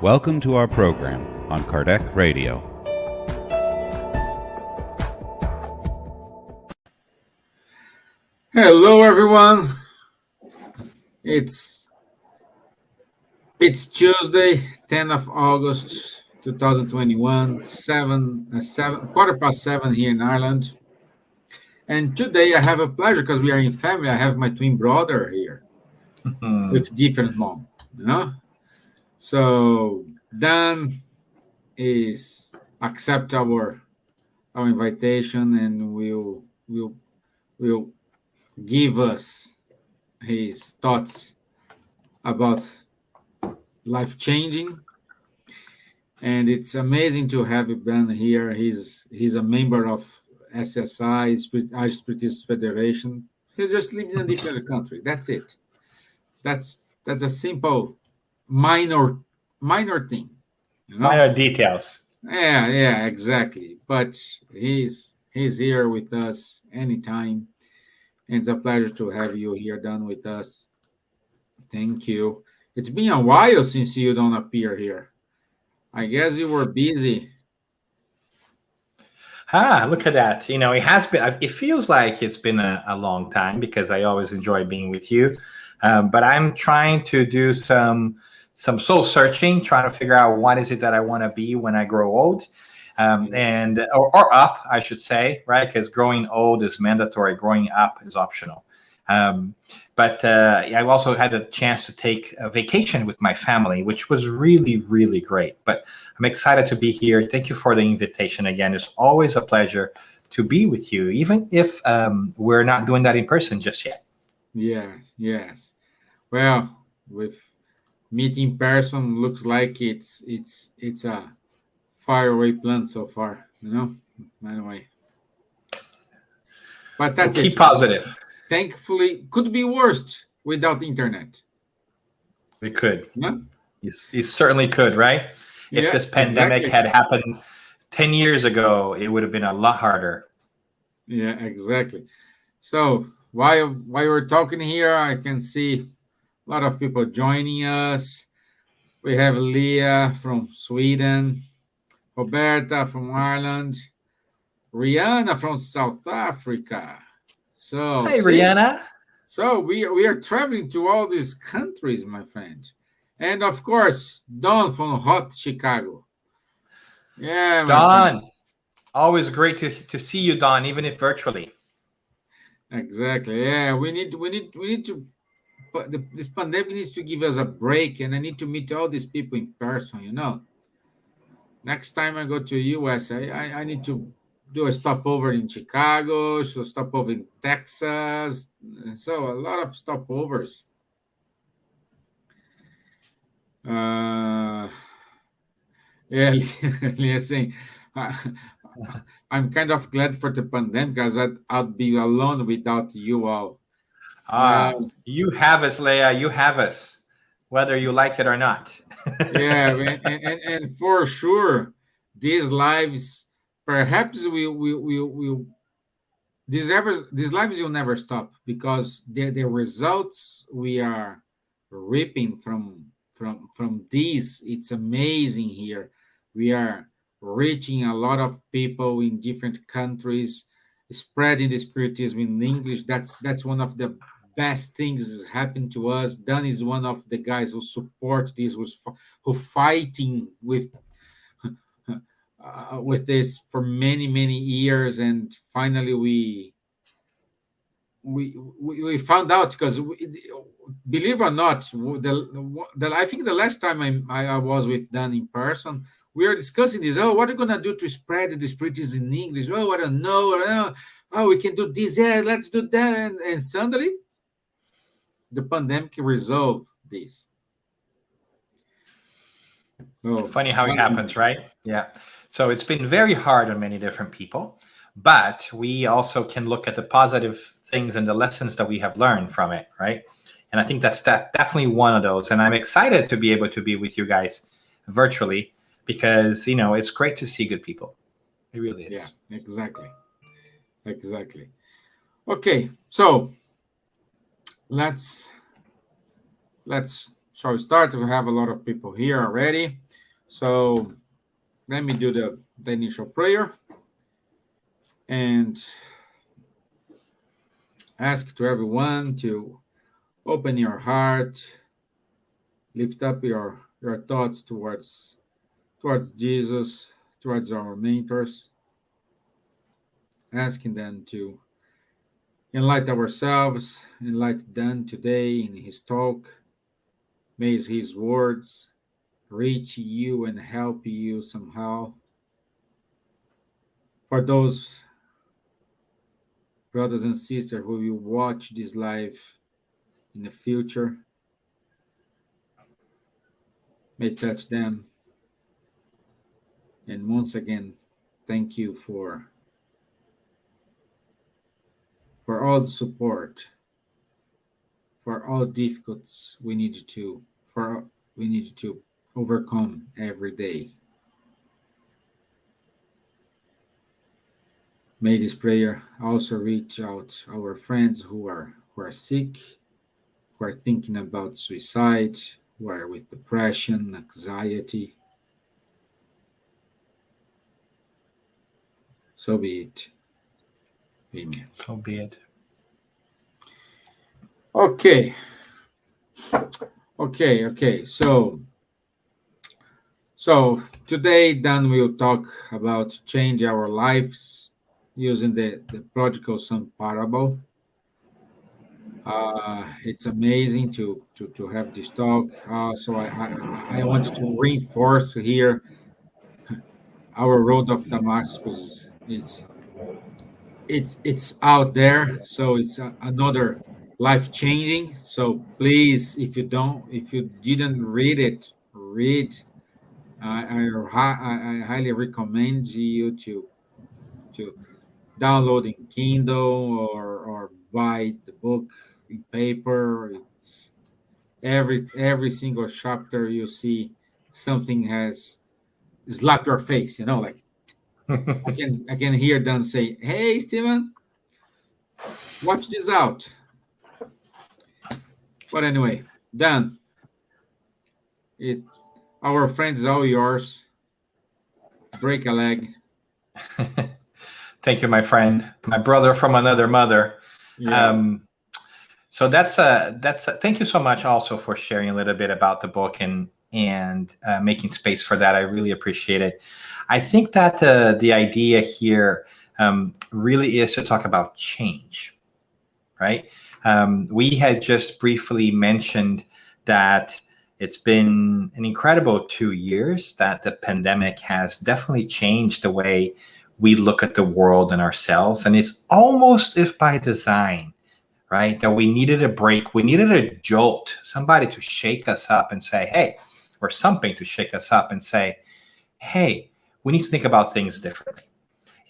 Welcome to our program on Kardec Radio. Hello, everyone. It's Tuesday, 10th of August, 2021, 7:15 here in Ireland. And today I have a pleasure because we are in family. I have my twin brother here with different mom, So Dan is accept our invitation and will give us his thoughts about life changing, and it's amazing to have Dan here. He's a member of SSI, Irish Spiritist Federation. He just lives in a different country. That's it. That's a simple minor thing. Minor details. Yeah, exactly. But he's here with us anytime. And it's a pleasure to have you here, Dan, with us. Thank you. It's been a while since you don't appear here. I guess you were busy. Look at that. It has been, it feels like it's been a long time because I always enjoy being with you. But I'm trying to do some soul searching, trying to figure out what is it that I want to be when I grow old. Or up, I should say, right? Because growing old is mandatory. Growing up is optional. But I've also had a chance to take a vacation with my family, which was really, really great. But I'm excited to be here. Thank you for the invitation again. It's always a pleasure to be with you, even if we're not doing that in person just yet. Yes. Well, with meeting in person, looks like it's a faraway plan so far, Anyway. But that's Keep positive. Thankfully, could be worse without the internet. We could. Yeah? You certainly could, right? If this pandemic had happened 10 years ago, it would have been a lot harder. Yeah, exactly. So while we're talking here, I can see a lot of people joining us. We have Leah from Sweden, Roberta from Ireland, Rihanna from South Africa. So, hey, Rihanna. So we are traveling to all these countries, my friend. And of course, Don from hot Chicago. Yeah, Don. Always great to see you, Don, even if virtually. Exactly. Yeah, we need to. But this pandemic needs to give us a break, and I need to meet all these people in person. Next time I go to US, I need to do a stopover in Chicago, so stopover in Texas. So a lot of stopovers. Leah saying, I'm kind of glad for the pandemic because I'd be alone without you all. You have us, Leah. You have us, whether you like it or not. and for sure, these lives, perhaps these lives will never stop because the results we are reaping from these, it's amazing here. We are reaching a lot of people in different countries, spreading the spiritism in English. That's one of the best things that's happened to us. Dan is one of the guys who support this, who fighting with this for many years, and finally we found out because believe or not, I think the last time I was with Dan in person, we were discussing this. Oh, what are you gonna do to spread the spiritism in English? Oh, I don't know. Oh, we can do this. Yeah, let's do that. And suddenly, the pandemic resolved this. Oh, funny how it happens, right? Yeah. So it's been very hard on many different people, but we also can look at the positive things and the lessons that we have learned from it, right? And I think that's definitely one of those. And I'm excited to be able to be with you guys virtually because, it's great to see good people. It really is. Yeah, exactly. Okay, so let's shall we start? We have a lot of people here already. So let me do the initial prayer and ask to everyone to open your heart, lift up your thoughts towards Jesus, towards our mentors, asking them to enlighten ourselves, enlighten them today in his talk. May his words reach you and help you somehow. For those brothers and sisters who will watch this live in the future, may touch them. And once again, thank you for all the support, for all difficulties we need to overcome every day. May this prayer also reach out our friends who are sick, who are thinking about suicide, who are with depression, anxiety. So be it. Amen. So be it. Okay. So today, Dan will talk about change our lives using the prodigal son parable. It's amazing to have this talk. So I want to reinforce here our road of Damascus is it's out there. So it's another life changing. So please, if you didn't read it, read. I highly recommend you to download in Kindle or buy the book in paper. It's every single chapter you see something has slapped your face. Like I can hear Dan say, "Hey, Stevan, watch this out." But anyway, Dan, our friends is all yours. Break a leg. Thank you, my friend, my brother from another mother. Yeah. So that's thank you so much also for sharing a little bit about the book and making space for that. I really appreciate it. I think that the idea here really is to talk about change, right? We had just briefly mentioned that it's been an incredible 2 years that the pandemic has definitely changed the way we look at the world and ourselves. And it's almost if by design, right? That we needed a break. We needed a jolt, somebody to shake us up and say, hey, or something to shake us up and say, hey, we need to think about things differently.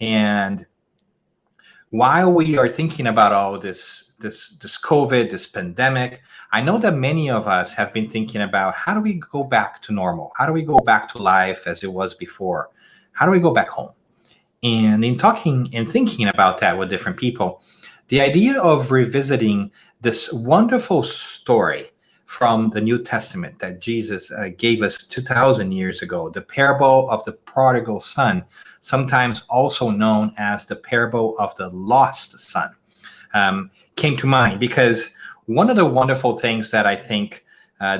And while we are thinking about all this COVID, this pandemic, I know that many of us have been thinking about how do we go back to normal? How do we go back to life as it was before? How do we go back home? And in talking and thinking about that with different people, the idea of revisiting this wonderful story from the New Testament that Jesus gave us 2,000 years ago, the parable of the prodigal son, sometimes also known as the parable of the lost son, came to mind because one of the wonderful things that I think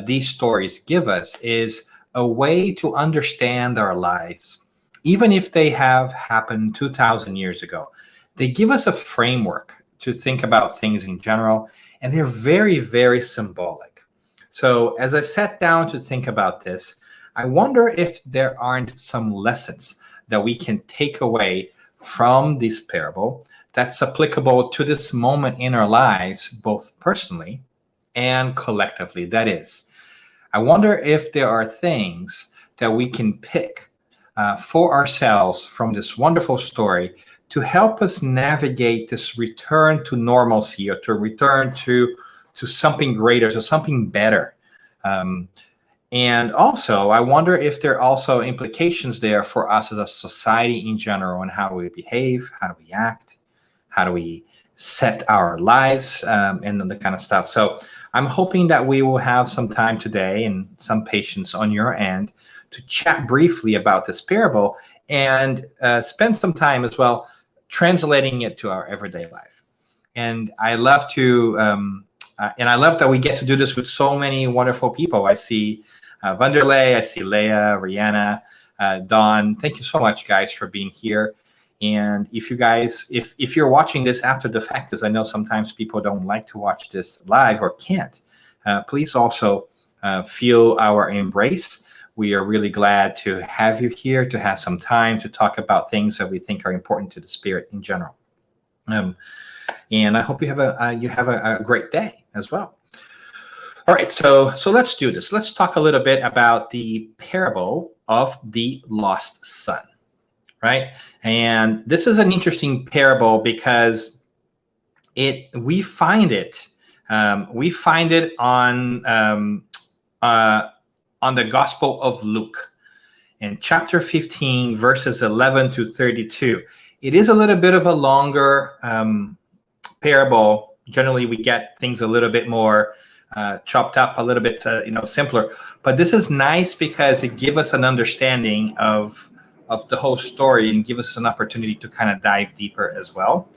these stories give us is a way to understand our lives, even if they have happened 2,000 years ago. They give us a framework to think about things in general, and they're very, very symbolic. So as I sat down to think about this, I wonder if there aren't some lessons that we can take away from this parable that's applicable to this moment in our lives, both personally and collectively. That is, I wonder if there are things that we can pick for ourselves from this wonderful story to help us navigate this return to normalcy or to return to something greater, to something better. And also, I wonder if there are also implications there for us as a society in general and how we behave, how do we act, how do we set our lives, and the kind of stuff. So I'm hoping that we will have some time today and some patience on your end chat briefly about this parable and spend some time as well translating it to our everyday life. And I love to, and I love that we get to do this with so many wonderful people. I see Vanderlei, I see Leah, Rihanna, Dawn. Thank you so much, guys, for being here. And if you guys, if you're watching this after the fact, as I know sometimes people don't like to watch this live or can't, please also feel our embrace. We are really glad to have you here, to have some time to talk about things that we think are important to the spirit in general. And I hope you have a great day as well. All right, so let's do this. Let's talk a little bit about the parable of the lost son, right? And this is an interesting parable because we find it on the Gospel of Luke in chapter 15, verses 11 to 32. It is a little bit of a longer parable. Generally, we get things a little bit more chopped up, a little bit simpler. But this is nice because it gives us an understanding of the whole story and give us an opportunity to kind of dive deeper as well.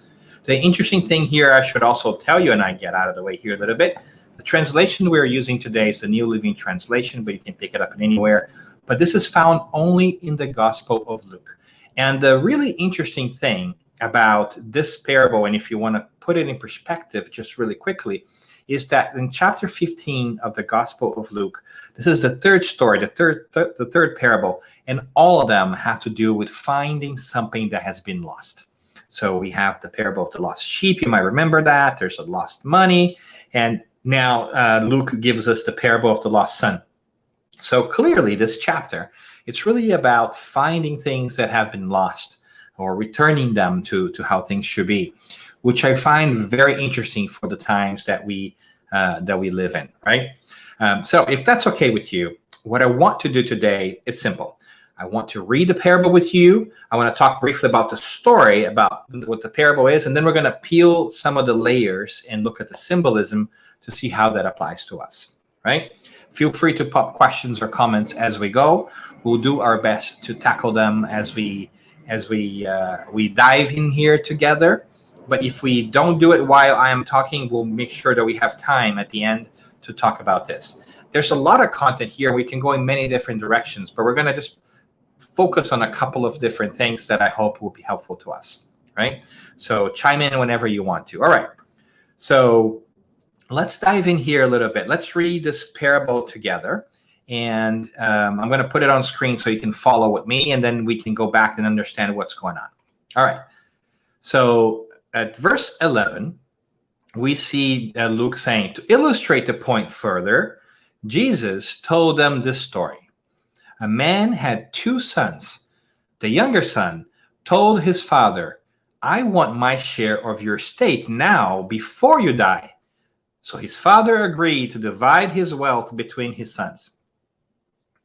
The interesting thing here, I should also tell you, and I get out of the way here a little bit, the translation we're using today is the New Living Translation, but you can pick it up anywhere. But this is found only in the Gospel of Luke. And the really interesting thing about this parable, and if you want to put it in perspective just really quickly, is that in chapter 15 of the Gospel of Luke, this is the third story, the third parable, and all of them have to do with finding something that has been lost. So we have the parable of the lost sheep. You might remember that. There's a lost money. And now Luke gives us the parable of the lost son. So clearly this chapter, it's really about finding things that have been lost or returning them to how things should be, which I find very interesting for the times that we live in, right? So if that's okay with you, what I want to do today is simple. I want to read the parable with you. I want to talk briefly about the story, about what the parable is, and then we're going to peel some of the layers and look at the symbolism to see how that applies to us, right? Feel free to pop questions or comments as we go. We'll do our best to tackle them as we dive in here together. But if we don't do it while I am talking, we'll make sure that we have time at the end to talk about this. There's a lot of content here. We can go in many different directions, but we're going to just focus on a couple of different things that I hope will be helpful to us, right? So chime in whenever you want to. All right. So let's dive in here a little bit. Let's read this parable together. And I'm going to put it on screen so you can follow with me, and then we can go back and understand what's going on. All right. So at verse 11, we see Luke saying, to illustrate the point further, Jesus told them this story. A man had two sons. The younger son told his father, I want my share of your estate now before you die. So his father agreed to divide his wealth between his sons.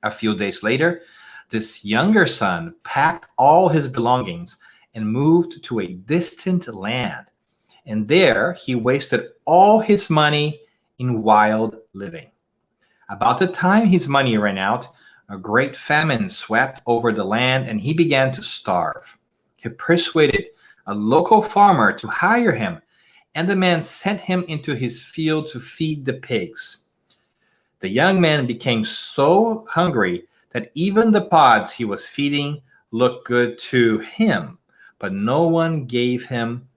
A few days later, this younger son packed all his belongings and moved to a distant land. And there he wasted all his money in wild living. About the time his money ran out, a great famine swept over the land and he began to starve. He persuaded a local farmer to hire him, and the man sent him into his field to feed the pigs. The young man became so hungry that even the pods he was feeding looked good to him, but no one gave him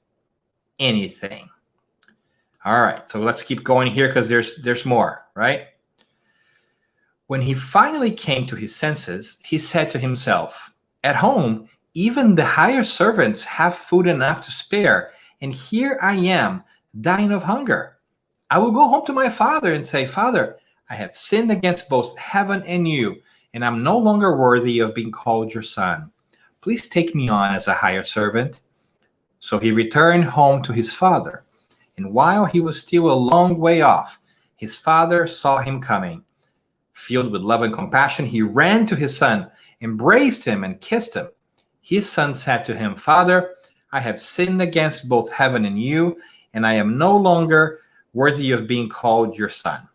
anything. All right, so let's keep going here because there's more, right? When he finally came to his senses, he said to himself, at home, even the hired servants have food enough to spare, and here I am, dying of hunger. I will go home to my father and say, Father, I have sinned against both heaven and you, and I'm no longer worthy of being called your son. Please take me on as a hired servant. So he returned home to his father, and while he was still a long way off, his father saw him coming. Filled with love and compassion, he ran to his son, embraced him, and kissed him. His son said to him, Father, I have sinned against both heaven and you, and I am no longer worthy of being called your son.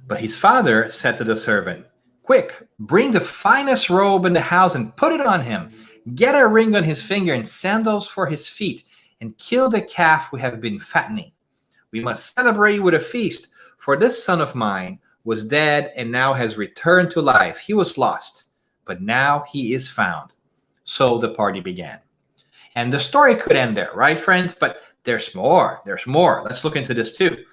But his father said to the servant, Quick, bring the finest robe in the house and put it on him. Get a ring on his finger and sandals for his feet, and kill the calf we have been fattening. We must celebrate with a feast, for this son of mine was dead and now has returned to life. He was lost, but now he is found." So the party began. And the story could end there, right, friends? But there's more. There's more. Let's look into this too.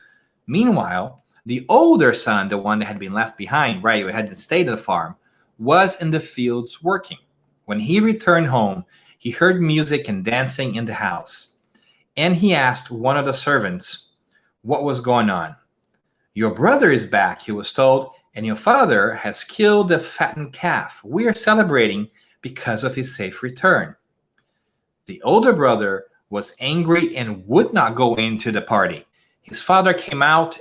Meanwhile, the older son, the one that had been left behind, right, who had stayed at the farm, was in the fields working. When he returned home, he heard music and dancing in the house. And he asked one of the servants what was going on. "Your brother is back," he was told, "and your father has killed the fattened calf. We are celebrating because of his safe return." The older brother was angry and would not go into the party. His father came out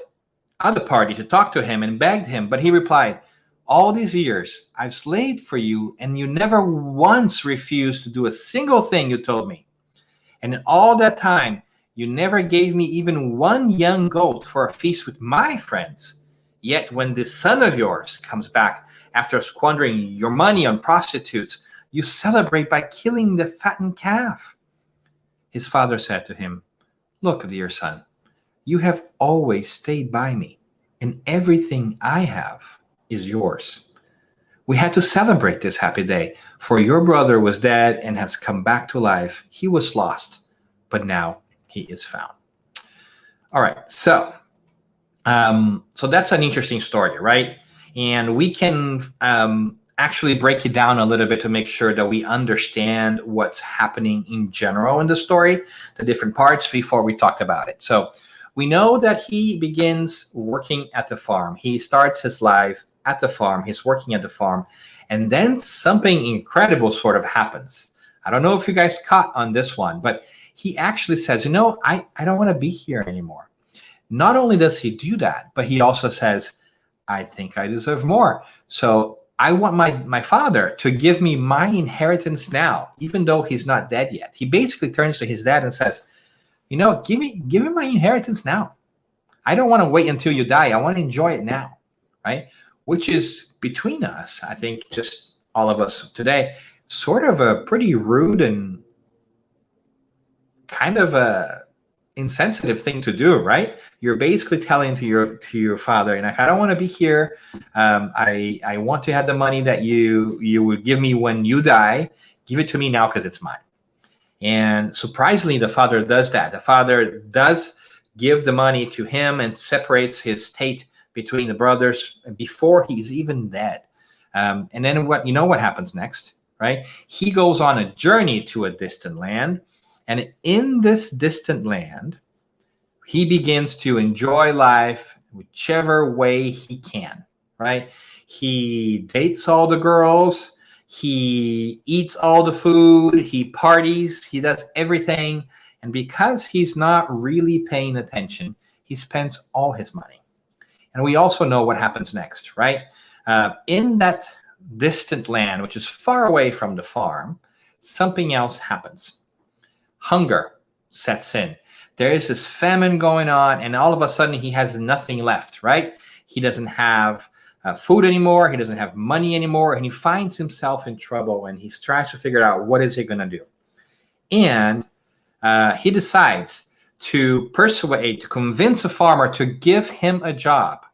of the party to talk to him and begged him, but he replied, "All these years I've slaved for you, and you never once refused to do a single thing you told me. And in all that time, you never gave me even one young goat for a feast with my friends. Yet when this son of yours comes back after squandering your money on prostitutes, you celebrate by killing the fattened calf." His father said to him, "Look, dear son, you have always stayed by me, and everything I have is yours. We had to celebrate this happy day, for your brother was dead and has come back to life. He was lost, but now he is found." All right, so that's an interesting story, right? And we can actually break it down a little bit to make sure that we understand what's happening in general in the story, the different parts, before we talked about it. So we know that he begins working at the farm. He starts his life at the farm. He's working at the farm. And then something incredible sort of happens. I don't know if you guys caught on this one, but he actually says, I don't want to be here anymore. Not only does he do that, but he also says, "I think I deserve more. So I want my father to give me my inheritance now, even though he's not dead yet." He basically turns to his dad and says, give me my inheritance now. I don't want to wait until you die. I want to enjoy it now, right? Which is, between us, I think, just all of us today, sort of a pretty rude and kind of a insensitive thing to do, right? You're basically telling to your father, I don't want to be here. I want to have the money that you would give me when you die. Give it to me now because it's mine. And surprisingly, the father does that. The father does give the money to him and separates his estate between the brothers before he's even dead. And then what happens next, right? He goes on a journey to a distant land. And in this distant land, he begins to enjoy life whichever way he can, right? He dates all the girls. He eats all the food. He parties. He does everything. And because he's not really paying attention, he spends all his money. And we also know what happens next, right? In that distant land, which is far away from the farm, something else happens. Hunger sets in. There is this famine going on, and all of a sudden he has nothing left, right? He doesn't have food anymore. He doesn't have money anymore, and he finds himself in trouble, and he tries to figure out what is he going to do. And he decides to convince a farmer to give him a job.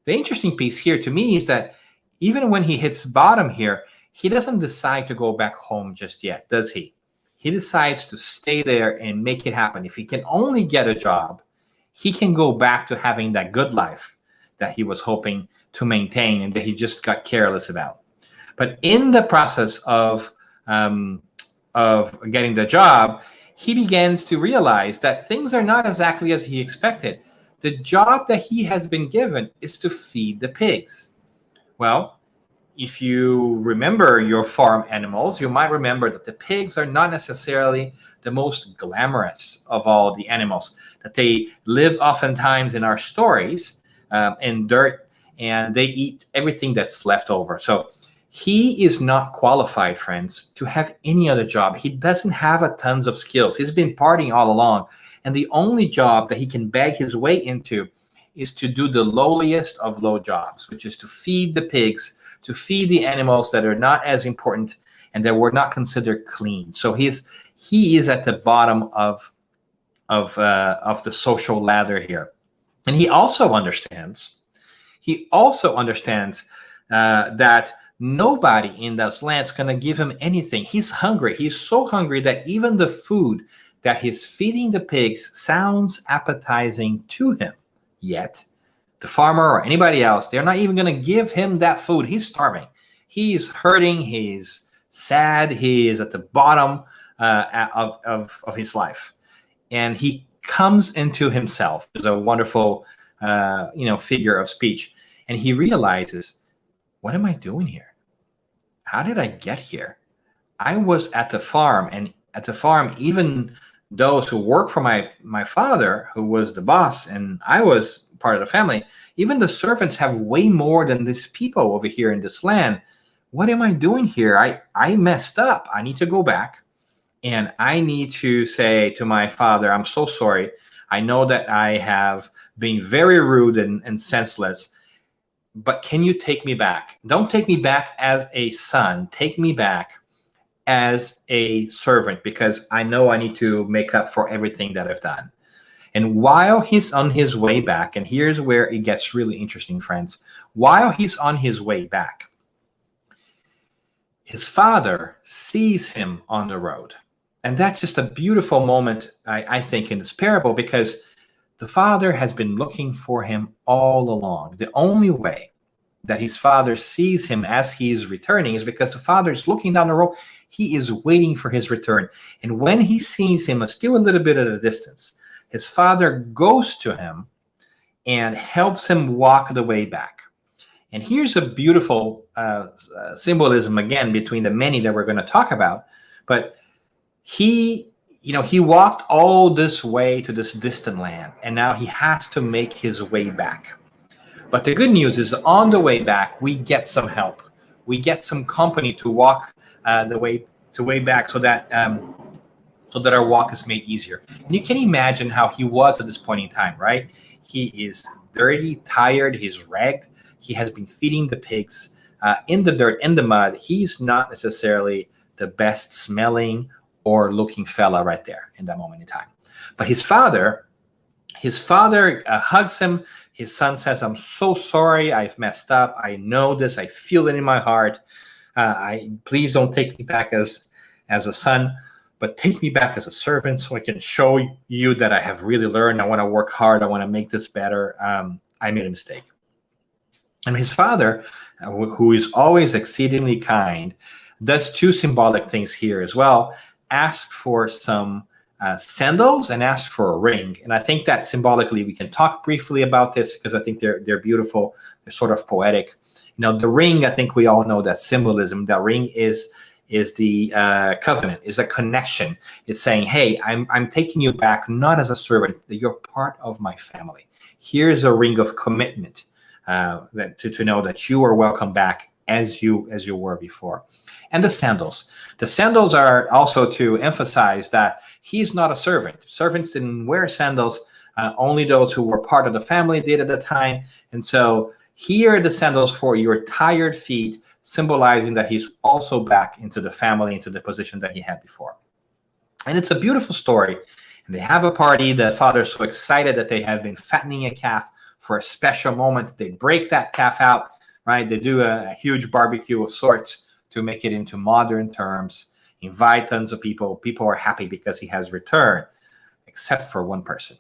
The interesting piece here to me is that even when he hits bottom here, he doesn't decide to go back home just yet, does he? He decides to stay there and make it happen. If he can only get a job, he can go back to having that good life that he was hoping to maintain and that he just got careless about. But in the process of getting the job, he begins to realize that things are not exactly as he expected. The job that he has been given is to feed the pigs. Well, if you remember your farm animals, you might remember that the pigs are not necessarily the most glamorous of all the animals, that they live oftentimes in our stories in dirt, and they eat everything that's left over. So he is not qualified, friends, to have any other job. He doesn't have a tons of skills. He's been partying all along, and the only job that he can beg his way into is to do the lowliest of low jobs, which is to feed the pigs to feed the animals that are not as important and that were not considered clean. So he is at the bottom of the social ladder here. And he also understands that nobody in those lands is going to give him anything. He's hungry. He's so hungry that even the food that he's feeding the pigs sounds appetizing to him. Yet, the farmer or anybody else, they're not even going to give him that food. He's starving. He's hurting. He's sad. He is at the bottom of his life. And he comes into himself. There's a wonderful figure of speech. And he realizes, what am I doing here? How did I get here? I was at the farm, and at the farm, even those who work for my father, who was the boss, and I was part of the family, even the servants have way more than these people over here in this land. What am I doing here? I messed up. I need to go back, and I need to say to my father, I'm so sorry. I know that I have been very rude and senseless, but can you take me back? Don't take me back as a son. Take me back as a servant, because I know I need to make up for everything that I've done. And while he's on his way back, and here's where it gets really interesting, friends. While he's on his way back, his father sees him on the road. And that's just a beautiful moment, I think, in this parable, because the father has been looking for him all along. The only way that his father sees him as he is returning is because the father is looking down the road. He is waiting for his return. And when he sees him still a little bit at a distance, his father goes to him and helps him walk the way back. And here's a beautiful symbolism, again, between the many that we're going to talk about. But he walked all this way to this distant land, and now he has to make his way back. But the good news is, on the way back, we get some help. We get some company to walk the way back, so that our walk is made easier. And you can imagine how he was at this point in time, right? He is dirty, tired, he's ragged. He has been feeding the pigs in the dirt, in the mud. He's not necessarily the best smelling or looking fella right there in that moment in time. But his father hugs him. His son says, I'm so sorry. I've messed up. I know this. I feel it in my heart. Please don't take me back as a son, but take me back as a servant so I can show you that I have really learned. I want to work hard. I want to make this better. I made a mistake. And his father, who is always exceedingly kind, does two symbolic things here as well. Ask for some sandals and ask for a ring. And I think that symbolically we can talk briefly about this, because I think they're beautiful. They're sort of poetic. The ring, I think we all know that symbolism. That ring is the covenant, is a connection. It's saying, hey, I'm taking you back not as a servant, that you're part of my family. Here's a ring of commitment, that to know that you are welcome back as you were before. And the sandals. The sandals are also to emphasize that he's not a servant. Servants didn't wear sandals. Only those who were part of the family did at the time. And so here are the sandals for your tired feet, symbolizing that he's also back into the family, into the position that he had before. And it's a beautiful story. And they have a party. The father's so excited that they have been fattening a calf for a special moment. They break that calf out, right? They do a huge barbecue of sorts to make it into modern terms, invite tons of people. People are happy because he has returned, except for one person.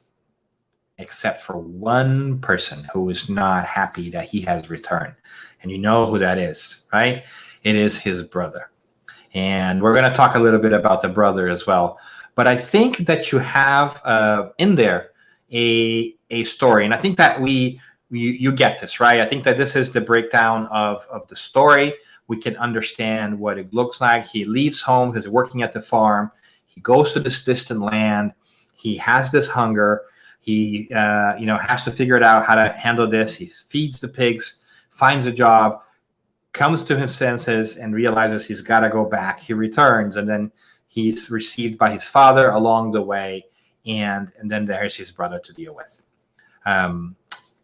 Except for one person who is not happy that he has returned. And you know who that is, right? It is his brother. And we're going to talk a little bit about the brother as well. But I think that you have in there a story. And I think that you get this, right? I think that this is the breakdown of the story. We can understand what it looks like. He leaves home because he's working at the farm. He goes to this distant land. He has this hunger. He has to figure it out how to handle this. He feeds the pigs, finds a job, comes to his senses, and realizes he's got to go back. He returns, and then he's received by his father along the way, and then there's his brother to deal with.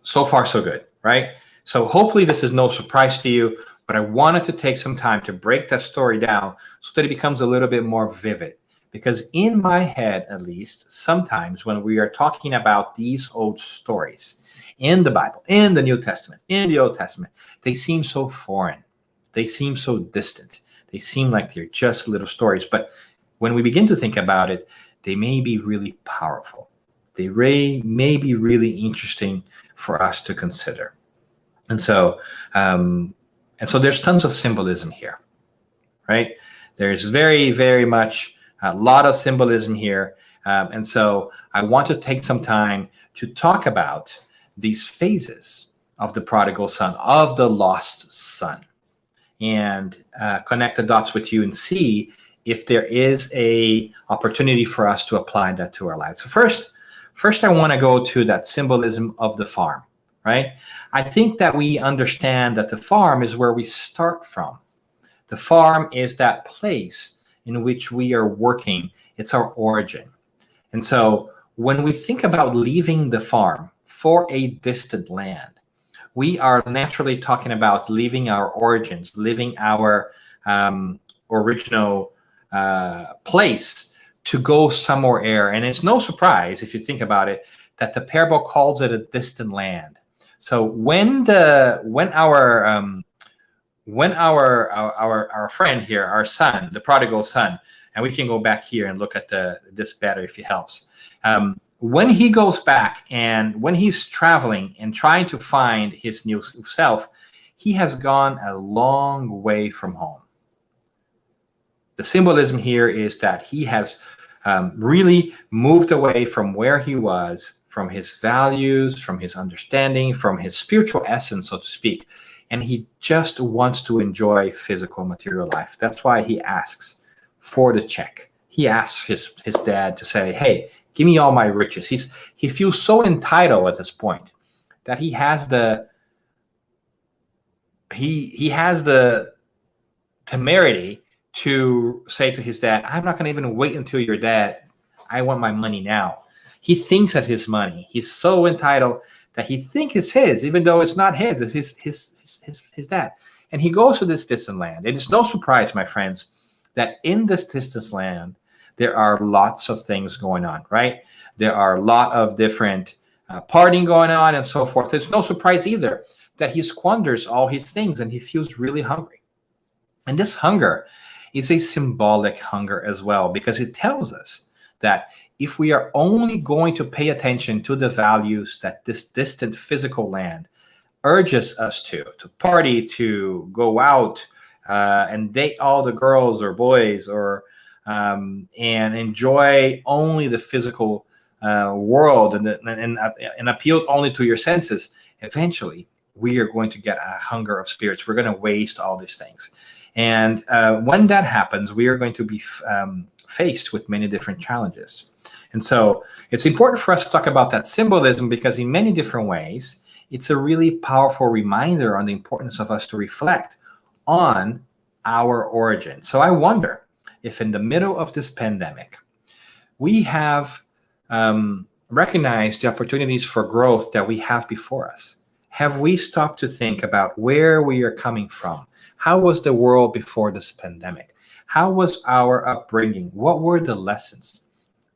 So far, so good, right? So hopefully this is no surprise to you, But I wanted to take some time to break that story down so that it becomes a little bit more vivid. Because in my head, at least, sometimes when we are talking about these old stories in the Bible, in the New Testament, in the Old Testament, they seem so foreign. They seem so distant. They seem like they're just little stories. But when we begin to think about it, they may be really powerful. They may be really interesting for us to consider. And so there's tons of symbolism here, right? There's very, very much a lot of symbolism here. And so I want to take some time to talk about these phases of the prodigal son, of the lost son, and connect the dots with you and see if there is a opportunity for us to apply that to our lives. So first I want to go to that symbolism of the farm, right? I think that we understand that the farm is where we start from. The farm is that place in which we are working. It's our origin. And so when we think about leaving the farm for a distant land, we are naturally talking about leaving our origins, leaving our original place to go somewhere. And it's no surprise, if you think about it, that the parable calls it a distant land. So when our friend here, our son, the prodigal son, and we can go back here and look at this better if it helps. When he goes back and when he's traveling and trying to find his new self, he has gone a long way from home. The symbolism here is that he has really moved away from where he was, from his values, from his understanding, from his spiritual essence, so to speak. And he just wants to enjoy physical material life. That's why he asks for the check. He asks his dad to say, hey, give me all my riches. He feels so entitled at this point that he has the temerity to say to his dad, I'm not going to even wait until you're dead. I want my money now. He thinks that's his money. He's so entitled that he thinks it's his, even though it's not his. It's his dad. And he goes to this distant land. It is no surprise, my friends, that in this distant land, there are lots of things going on, right? There are a lot of different partying going on and so forth. It's no surprise either that he squanders all his things and he feels really hungry. And this hunger is a symbolic hunger as well, because it tells us that if we are only going to pay attention to the values that this distant physical land urges us to party, to go out and date all the girls or boys, or and enjoy only the physical world and appeal only to your senses, eventually we are going to get a hunger of spirits. We're going to waste all these things. And when that happens, we are going to be faced with many different challenges. And so it's important for us to talk about that symbolism, because in many different ways, it's a really powerful reminder on the importance of us to reflect on our origin. So I wonder if in the middle of this pandemic, we have recognized the opportunities for growth that we have before us. Have we stopped to think about where we are coming from? How was the world before this pandemic? How was our upbringing? What were the lessons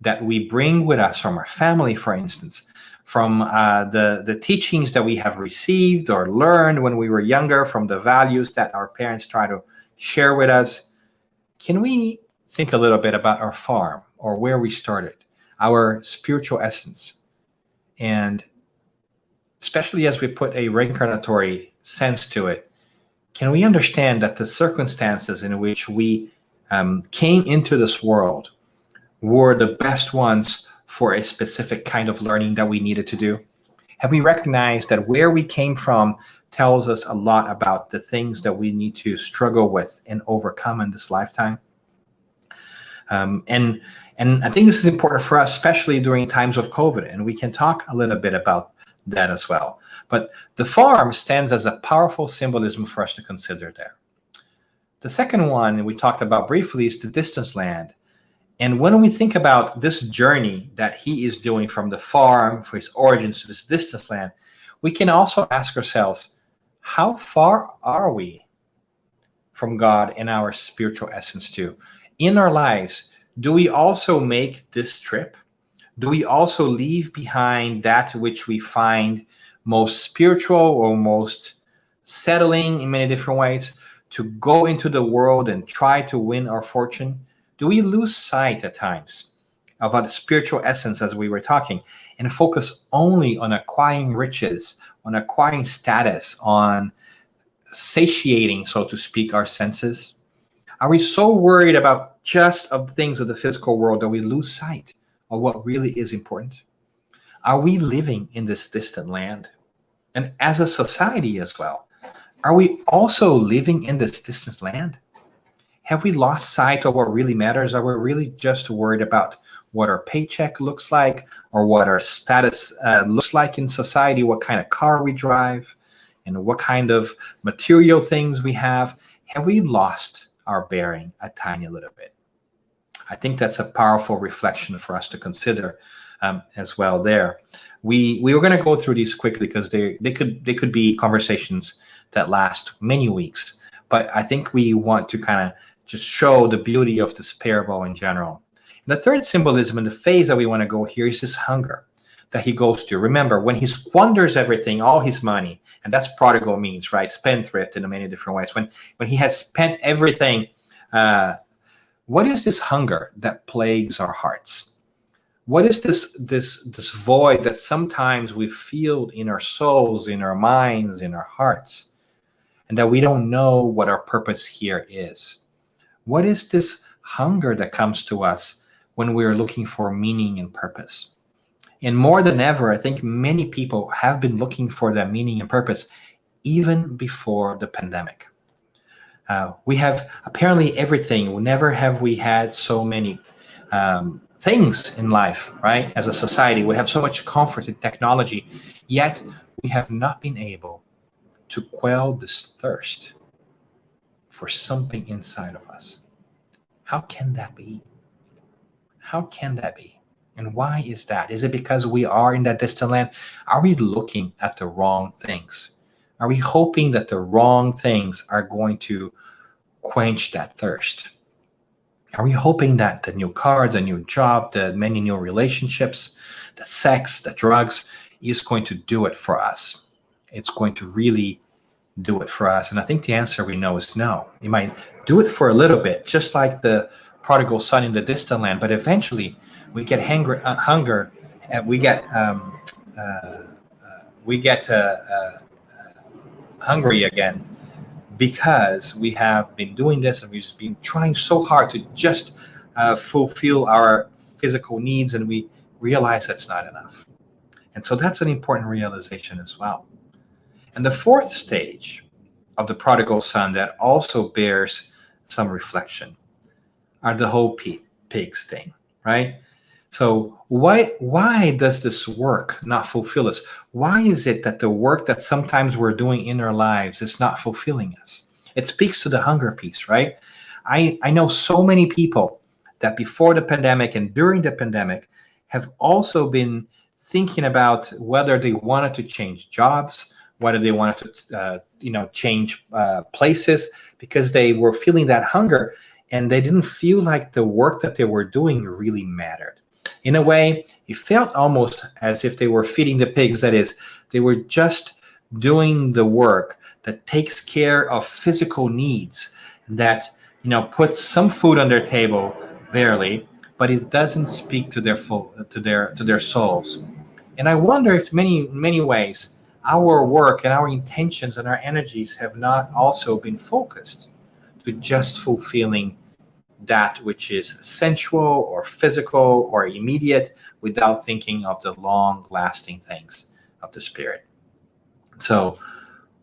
that we bring with us from our family, for instance, from the teachings that we have received or learned when we were younger, from the values that our parents try to share with us? Can we think a little bit about our farm, or where we started, our spiritual essence? And especially as we put a reincarnatory sense to it, can we understand that the circumstances in which we came into this world were the best ones for a specific kind of learning that we needed to do? Have we recognized that where we came from tells us a lot about the things that we need to struggle with and overcome in this lifetime? And I think this is important for us, especially during times of COVID, and we can talk a little bit about that as well. But the farm stands as a powerful symbolism for us to consider there. The second one we talked about briefly is the distance land. And when we think about this journey that he is doing from the farm for his origins to this distance land, we can also ask ourselves, how far are we from God and our spiritual essence too. In our lives, do we also make this trip? Do we also leave behind that which we find most spiritual or most settling in many different ways to go into the world and try to win our fortune? Do we lose sight at times of our spiritual essence, as we were talking, and focus only on acquiring riches, on acquiring status, on satiating, so to speak, our senses? Are we so worried about just of things of the physical world that we lose sight of what really is important? Are we living in this distant land? And as a society as well, are we also living in this distant land? Have we lost sight of what really matters? Are we really just worried about what our paycheck looks like, or what our status looks like in society, what kind of car we drive, and what kind of material things we have? Have we lost our bearing a tiny little bit? I think that's a powerful reflection for us to consider as well there. We were going to go through these quickly because they could be conversations that last many weeks. But I think we want to kind of just show the beauty of this parable in general. And the third symbolism and the phase that we want to go here is this hunger that he goes to. Remember, when he squanders everything, all his money, and that's prodigal means, right? Spendthrift in many different ways. When he has spent everything, what is this hunger that plagues our hearts? What is this void that sometimes we feel in our souls, in our minds, in our hearts, and that we don't know what our purpose here is? What is this hunger that comes to us when we're looking for meaning and purpose? And more than ever, I think many people have been looking for that meaning and purpose even before the pandemic. We have apparently everything. Never have we had so many things in life, right? As a society, we have so much comfort in technology, yet we have not been able to quell this thirst for something inside of us. How can that be? How can that be? And why is that? Is it because we are in that distant land? Are we looking at the wrong things? Are we hoping that the wrong things are going to quench that thirst? Are we hoping that the new car, the new job, the many new relationships, the sex, the drugs is going to do it for us? It's going to really do it for us. And I think the answer we know is no. It might do it for a little bit, just like the prodigal son in the distant land, but eventually we get hunger, and we get hungry again, because we have been doing this and we've just been trying so hard to just fulfill our physical needs, and we realize that's not enough. And so that's an important realization as well. And the fourth stage of the prodigal son that also bears some reflection are the whole pigs thing, right? So why does this work not fulfill us? Why is it that the work that sometimes we're doing in our lives is not fulfilling us? It speaks to the hunger piece, right? I know so many people that before the pandemic and during the pandemic have also been thinking about whether they wanted to change jobs, whether they wanted to change places, because they were feeling that hunger and they didn't feel like the work that they were doing really mattered. In a way, it felt almost as if they were feeding the pigs. That is, they were just doing the work that takes care of physical needs, that puts some food on their table, barely, but it doesn't speak to their to their souls. And I wonder if many ways our work and our intentions and our energies have not also been focused to just fulfilling that which is sensual or physical or immediate, without thinking of the long-lasting things of the spirit. So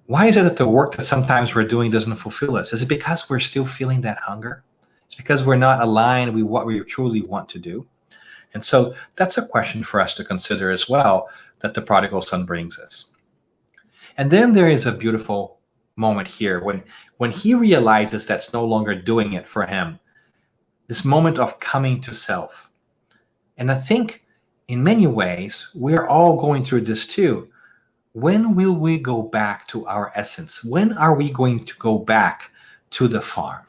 why is it that the work that sometimes we're doing doesn't fulfill us? Is it because we're still feeling that hunger? It's because we're not aligned with what we truly want to do. And so that's a question for us to consider as well, that the prodigal son brings us. And then there is a beautiful moment here when he realizes that's no longer doing it for him, this moment of coming to self. And I think in many ways, we're all going through this too. When will we go back to our essence? When are we going to go back to the farm.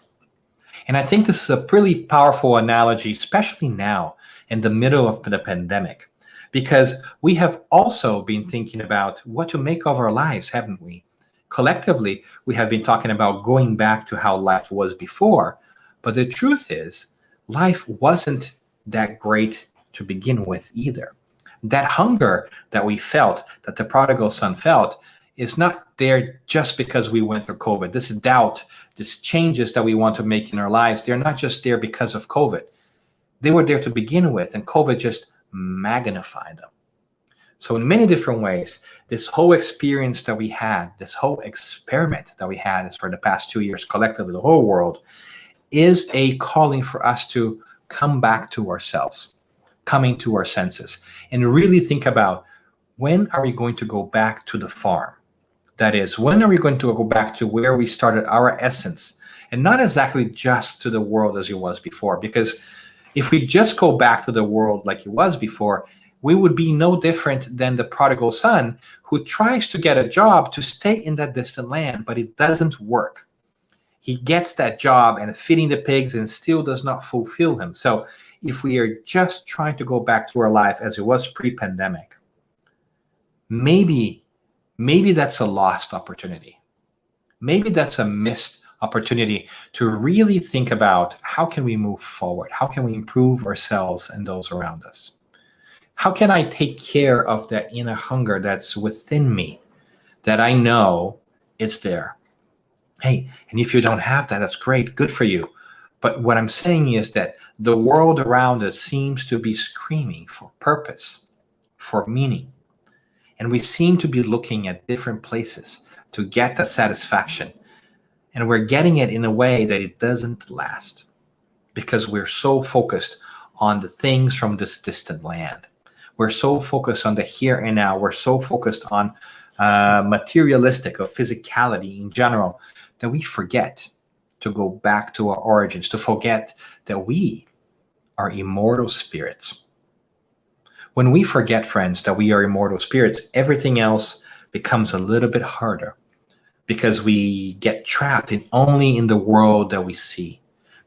And I think this is a pretty powerful analogy, especially now in the middle of the pandemic, because we have also been thinking about what to make of our lives, haven't we? Collectively, we have been talking about going back to how life was before, but the truth is, life wasn't that great to begin with either. That hunger that we felt, that the prodigal son felt, is not there just because we went through COVID. This doubt, these changes that we want to make in our lives, they're not just there because of COVID. They were there to begin with, and COVID just magnified them. So in many different ways, this whole experience that we had, this whole experiment that we had for the past 2 years, collectively, the whole world, is a calling for us to come back to ourselves, coming to our senses, and really think about, when are we going to go back to the farm? That is, when are we going to go back to where we started, our essence, and not exactly just to the world as it was before? Because if we just go back to the world like it was before, we would be no different than the prodigal son who tries to get a job to stay in that distant land, but it doesn't work. He gets that job and feeding the pigs and still does not fulfill him. So if we are just trying to go back to our life as it was pre-pandemic, maybe that's a lost opportunity. Maybe that's a missed opportunity to really think about, how can we move forward? How can we improve ourselves and those around us? How can I take care of that inner hunger that's within me, that I know it's there? Hey, and if you don't have that, that's great, good for you. But what I'm saying is that the world around us seems to be screaming for purpose, for meaning. And we seem to be looking at different places to get the satisfaction. And we're getting it in a way that it doesn't last, because we're so focused on the things from this distant land. We're so focused on the here and now. We're so focused on materialistic or physicality in general that we forget to go back to our origins, to forget that we are immortal spirits. When we forget, friends, that we are immortal spirits, everything else becomes a little bit harder, because we get trapped only in the world that we see.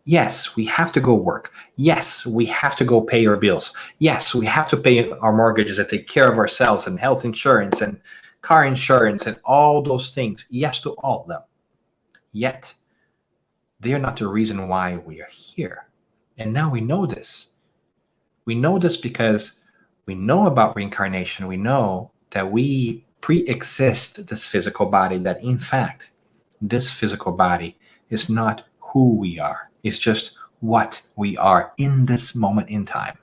Yes, we have to go work. Yes, we have to go pay our bills. Yes, we have to pay our mortgages and take care of ourselves, and health insurance and car insurance and all those things. Yes to all of them. Yet, they are not the reason why we are here. And now we know this. We know this because we know about reincarnation. We know that we pre-exist this physical body, that in fact, this physical body is not who we are. It's just what we are in this moment in time.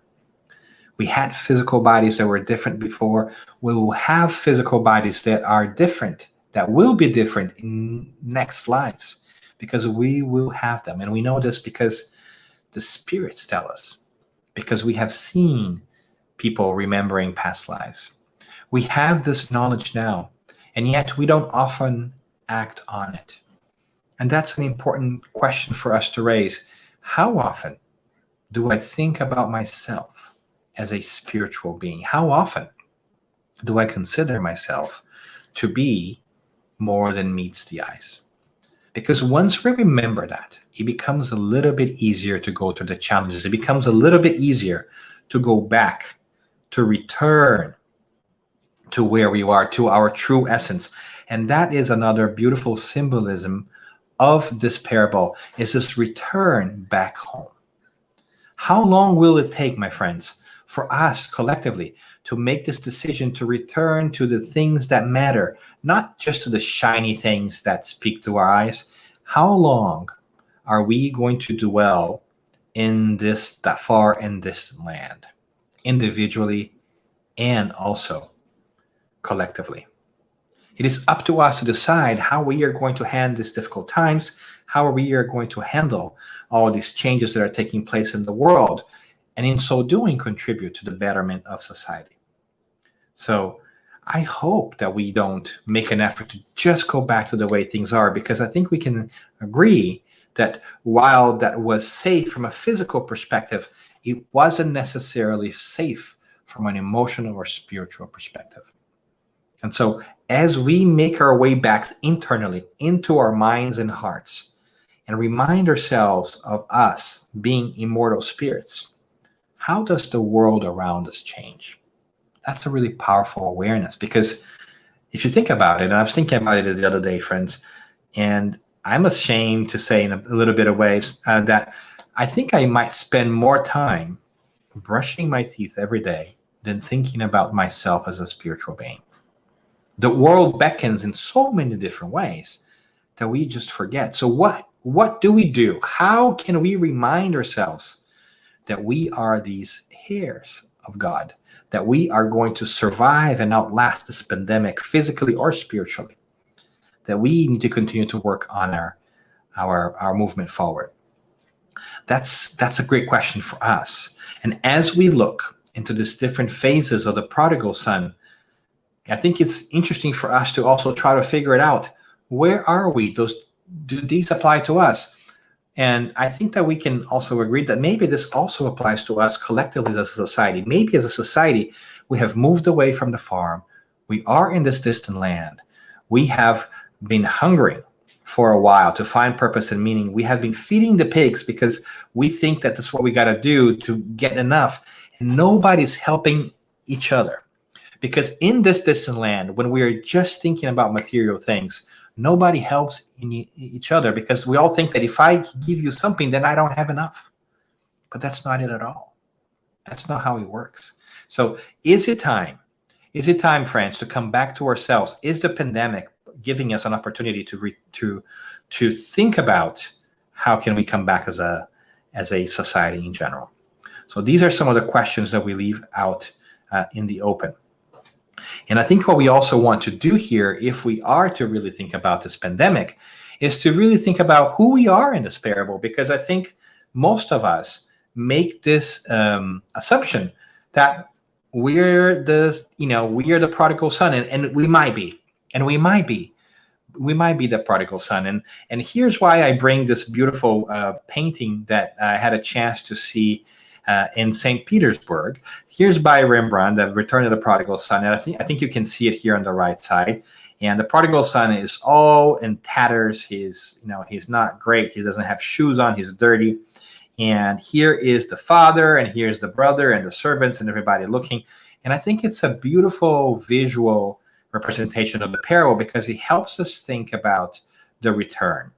We had physical bodies that were different before. We will have physical bodies that are different, that will be different in next lives, because we will have them. And we know this because the spirits tell us, because we have seen people remembering past lives. We have this knowledge now, and yet we don't often act on it. And that's an important question for us to raise. How often do I think about myself as a spiritual being? How often do I consider myself to be more than meets the eyes? Because once we remember that, it becomes a little bit easier to go through the challenges. It becomes a little bit easier to go back, to return to where we are, to our true essence. And that is another beautiful symbolism of this parable, is this return back home. How long will it take, my friends, for us collectively to make this decision to return to the things that matter, not just to the shiny things that speak to our eyes? How long are we going to dwell in that far and distant land, individually and also collectively? It is up to us to decide how we are going to handle these difficult times, how we are going to handle all these changes that are taking place in the world, and in so doing, contribute to the betterment of society. So I hope that we don't make an effort to just go back to the way things are, because I think we can agree that while that was safe from a physical perspective, it wasn't necessarily safe from an emotional or spiritual perspective. And so as we make our way back internally into our minds and hearts, and remind ourselves of us being immortal spirits, how does the world around us change? That's a really powerful awareness, because if you think about it, and I was thinking about it the other day, friends, and I'm ashamed to say in a little bit of ways that I think I might spend more time brushing my teeth every day than thinking about myself as a spiritual being. The world beckons in so many different ways that we just forget. So what do we do? How can we remind ourselves that we are these heirs of God, that we are going to survive and outlast this pandemic physically or spiritually, that we need to continue to work on our movement forward? That's a great question for us. And as we look into these different phases of the prodigal son, I think it's interesting for us to also try to figure it out. Where are we? Do these apply to us? And I think that we can also agree that maybe this also applies to us collectively as a society. Maybe as a society, we have moved away from the farm. We are in this distant land. We have been hungering for a while to find purpose and meaning. We have been feeding the pigs because we think that that's what we got to do to get enough. And nobody's helping each other. Because in this distant land, when we are just thinking about material things, nobody helps each other, because we all think that if I give you something, then I don't have enough. But that's not it at all. That's not how it works. So is it time, friends, to come back to ourselves? Is the pandemic giving us an opportunity to think about how can we come back as a society in general? So these are some of the questions that we leave out in the open. And I think what we also want to do here, if we are to really think about this pandemic, is to really think about who we are in this parable, because I think most of us make this assumption that we're the prodigal son, and we might be the prodigal son. And here's why I bring this beautiful painting that I had a chance to see in St. Petersburg. Here's by Rembrandt, The Return of the Prodigal Son. And I think you can see it here on the right side. And the prodigal son is all in tatters. He's not great. He doesn't have shoes on. He's dirty. And here is the father, and here's the brother and the servants and everybody looking. And I think it's a beautiful visual representation of the parable, because it helps us think about the return.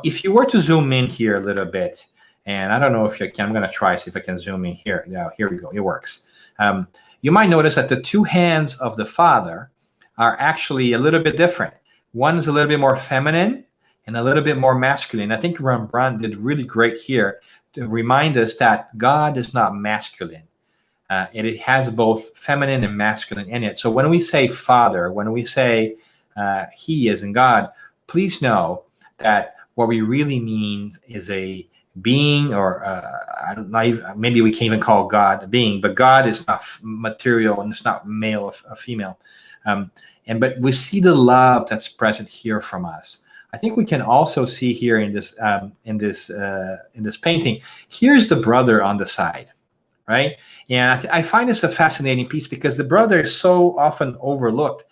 If you were to zoom in here a little bit, and I don't know if you can, I'm going to try, see if I can zoom in here. Yeah, here we go. It works. You might notice that the two hands of the father are actually a little bit different. One is a little bit more feminine and a little bit more masculine. I think Rembrandt did really great here to remind us that God is not masculine. It has both feminine and masculine in it. So when we say father, when we say he is in God, please know that what we really mean is a being, or I don't know, maybe we can't even call God a being, but God is not material, and it's not male or female. But we see the love that's present here from us. I think we can also see here in this painting. Here's the brother on the side, right? And I find this a fascinating piece, because the brother is so often overlooked.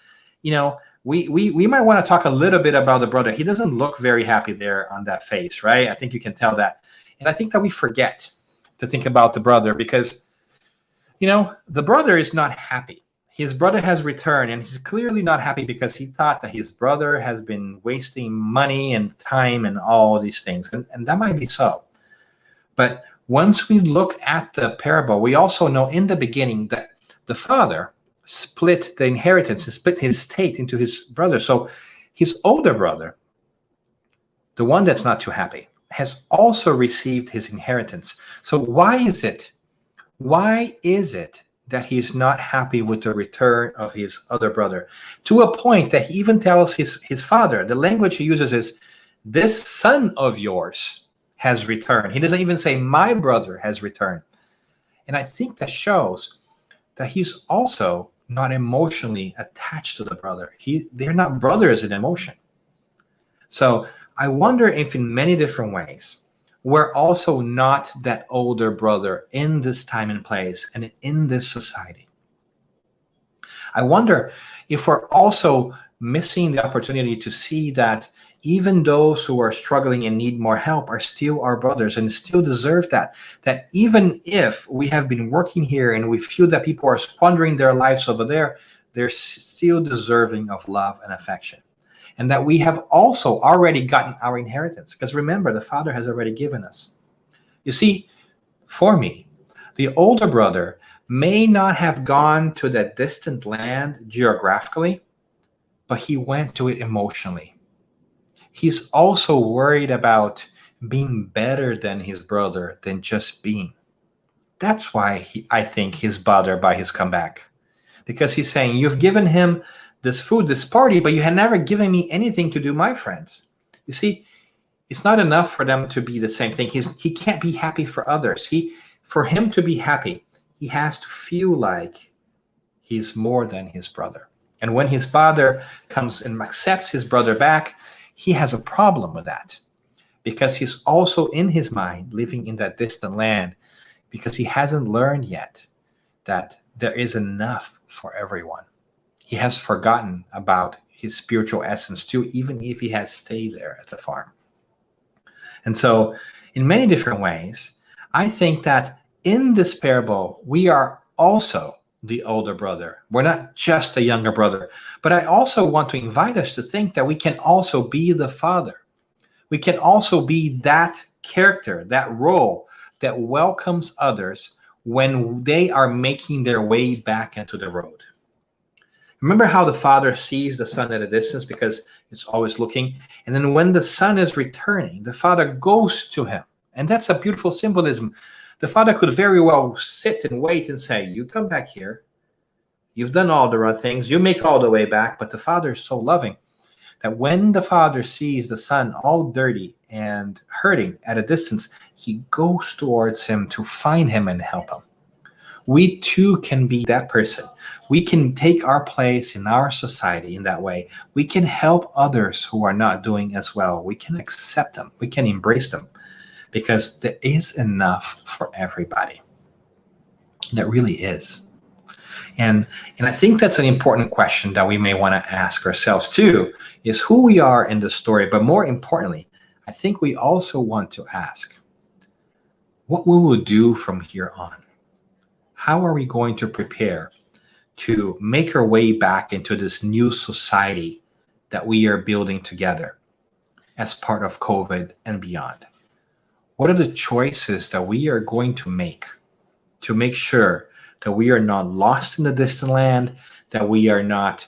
We might want to talk a little bit about the brother. He doesn't look very happy there on that face, right? I think you can tell that. And I think that we forget to think about the brother, because, the brother is not happy. His brother has returned, and he's clearly not happy because he thought that his brother has been wasting money and time and all these things. And that might be so. But once we look at the parable, we also know in the beginning that the father split the inheritance, split his estate into his brother. So his older brother, the one that's not too happy, has also received his inheritance. So why is it that he's not happy with the return of his other brother? To a point that he even tells his father, the language he uses is, this son of yours has returned. He doesn't even say, my brother has returned. And I think that shows that he's also not emotionally attached to the brother. They're not brothers in emotion. So I wonder if in many different ways, we're also not that older brother in this time and place and in this society. I wonder if we're also missing the opportunity to see that Even those who are struggling and need more help are still our brothers and still deserve that. That even if we have been working here and we feel that people are squandering their lives over there, they're still deserving of love and affection. And that we have also already gotten our inheritance. Because remember, the Father has already given us. You see, for me, the older brother may not have gone to that distant land geographically, but he went to it emotionally. He's also worried about being better than his brother than just being. That's why I think he's bothered by his comeback. Because he's saying, you've given him this food, this party, but you had never given me anything to do, my friends. You see, it's not enough for them to be the same thing. He can't be happy for others. For him to be happy, he has to feel like he's more than his brother. And when his father comes and accepts his brother back, he has a problem with that, because he's also in his mind living in that distant land, because he hasn't learned yet that there is enough for everyone. He has forgotten about his spiritual essence too, even if he has stayed there at the farm. And so in many different ways, I think that in this parable, we are also the older brother. We're not just a younger brother. But I also want to invite us to think that we can also be the father. We can also be that character, that role that welcomes others when they are making their way back into the road. Remember how the father sees the son at a distance because it's always looking. And then when the son is returning, the father goes to him. And that's a beautiful symbolism. The father could very well sit and wait and say, you come back here. You've done all the right things. You make all the way back. But the father is so loving that when the father sees the son all dirty and hurting at a distance, he goes towards him to find him and help him. We too can be that person. We can take our place in our society in that way. We can help others who are not doing as well. We can accept them. We can embrace them. Because there is enough for everybody. There really is. And I think that's an important question that we may want to ask ourselves too, is who we are in the story. But more importantly, I think we also want to ask, what we will do from here on? How are we going to prepare to make our way back into this new society that we are building together as part of COVID and beyond? What are the choices that we are going to make sure that we are not lost in the distant land, that we are not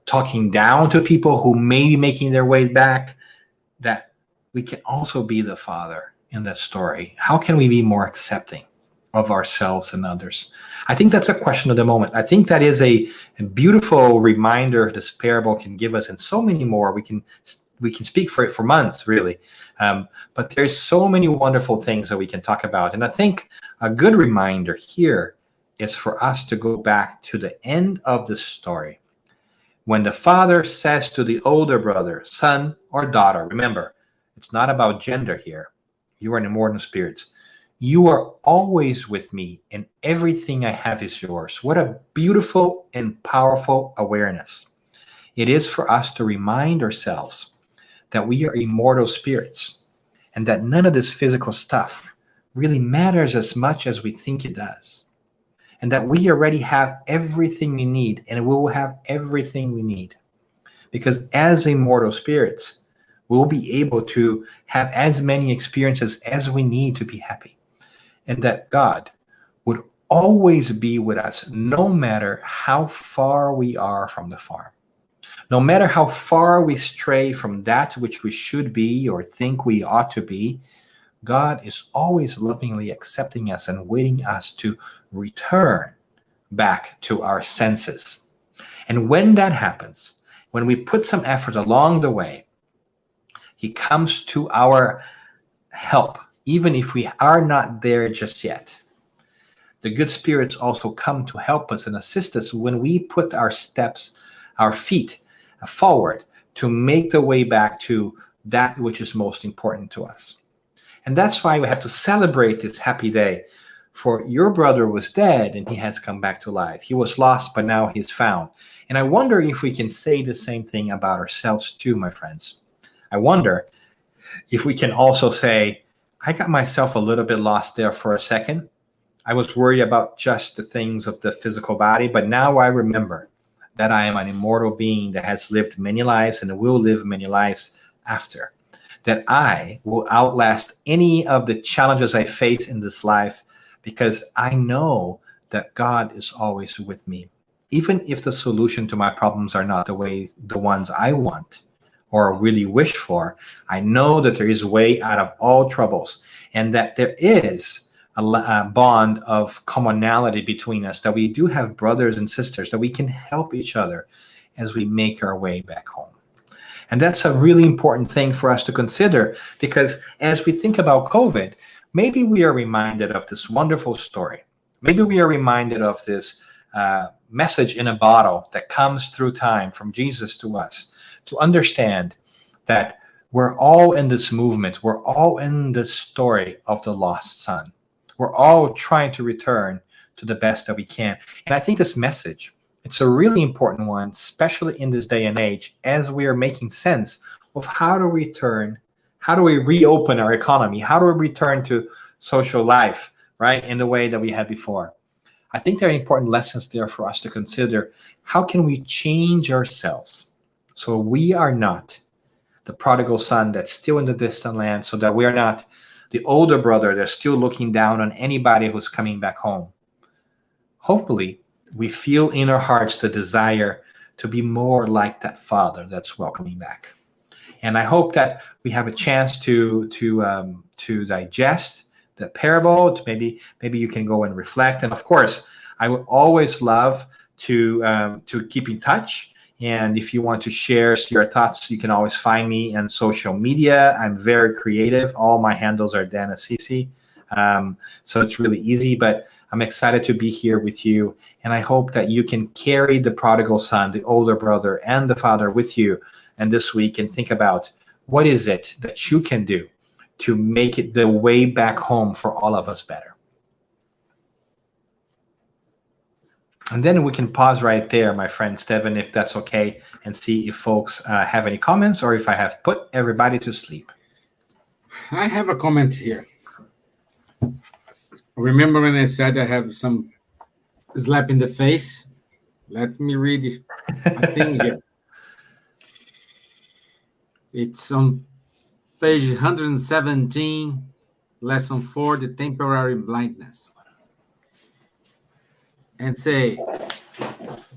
talking down to people who may be making their way back, that we can also be the father in that story? How can we be more accepting of ourselves and others? I think that's a question of the moment. I think that is a beautiful reminder this parable can give us, and so many more. We can speak for it for months, really. But there's so many wonderful things that we can talk about. And I think a good reminder here is for us to go back to the end of the story. When the father says to the older brother, son or daughter, remember, it's not about gender here. You are an immortal spirit. You are always with me, and everything I have is yours. What a beautiful and powerful awareness. It is for us to remind ourselves that we are immortal spirits and that none of this physical stuff really matters as much as we think it does. And that we already have everything we need, and we will have everything we need. Because as immortal spirits, we'll be able to have as many experiences as we need to be happy. And that God would always be with us, no matter how far we are from the farm. No matter how far we stray from that which we should be or think we ought to be, God is always lovingly accepting us and waiting us to return back to our senses. And when that happens, when we put some effort along the way, He comes to our help, even if we are not there just yet. The good spirits also come to help us and assist us when we put our steps, our feet forward to make the way back to that which is most important to us. And that's why we have to celebrate this happy day. For your brother was dead and he has come back to life. He was lost, but now he is found. And I wonder if we can say the same thing about ourselves too, my friends. I wonder if we can also say, I got myself a little bit lost there for a second. I was worried about just the things of the physical body, but now I remember that I am an immortal being that has lived many lives and will live many lives after. That I will outlast any of the challenges I face in this life because I know that God is always with me. Even if the solution to my problems are not the ones I want or really wish for, I know that there is a way out of all troubles, and that there is a bond of commonality between us, that we do have brothers and sisters, that we can help each other as we make our way back home. And that's a really important thing for us to consider, because as we think about COVID, maybe we are reminded of this wonderful story. Maybe we are reminded of this message in a bottle that comes through time from Jesus to us, to understand that we're all in this movement. We're all in this story of the lost son. We're all trying to return to the best that we can. And I think this message, it's a really important one, especially in this day and age, as we are making sense of how to return, how do we reopen our economy, how do we return to social life, right, in the way that we had before. I think there are important lessons there for us to consider. How can we change ourselves so we are not the prodigal son that's still in the distant land, so that we are not the older brother that's still looking down on anybody who's coming back home. Hopefully, we feel in our hearts the desire to be more like that father that's welcoming back. And I hope that we have a chance to digest the parable. Maybe you can go and reflect. And of course, I would always love to keep in touch. And if you want to share your thoughts, you can always find me on social media. I'm very creative. All my handles are Dan Assisi. So it's really easy, but I'm excited to be here with you. And I hope that you can carry the prodigal son, the older brother, and the father with you. And this week, and think about what is it that you can do to make it the way back home for all of us better. And then we can pause right there, my friend Stevan, if that's okay, and see if folks have any comments or if I have put everybody to sleep. I have a comment here. Remember when I said I have some slap in the face? Let me read a thing here. It's on page 117, lesson 4, the temporary blindness. And say,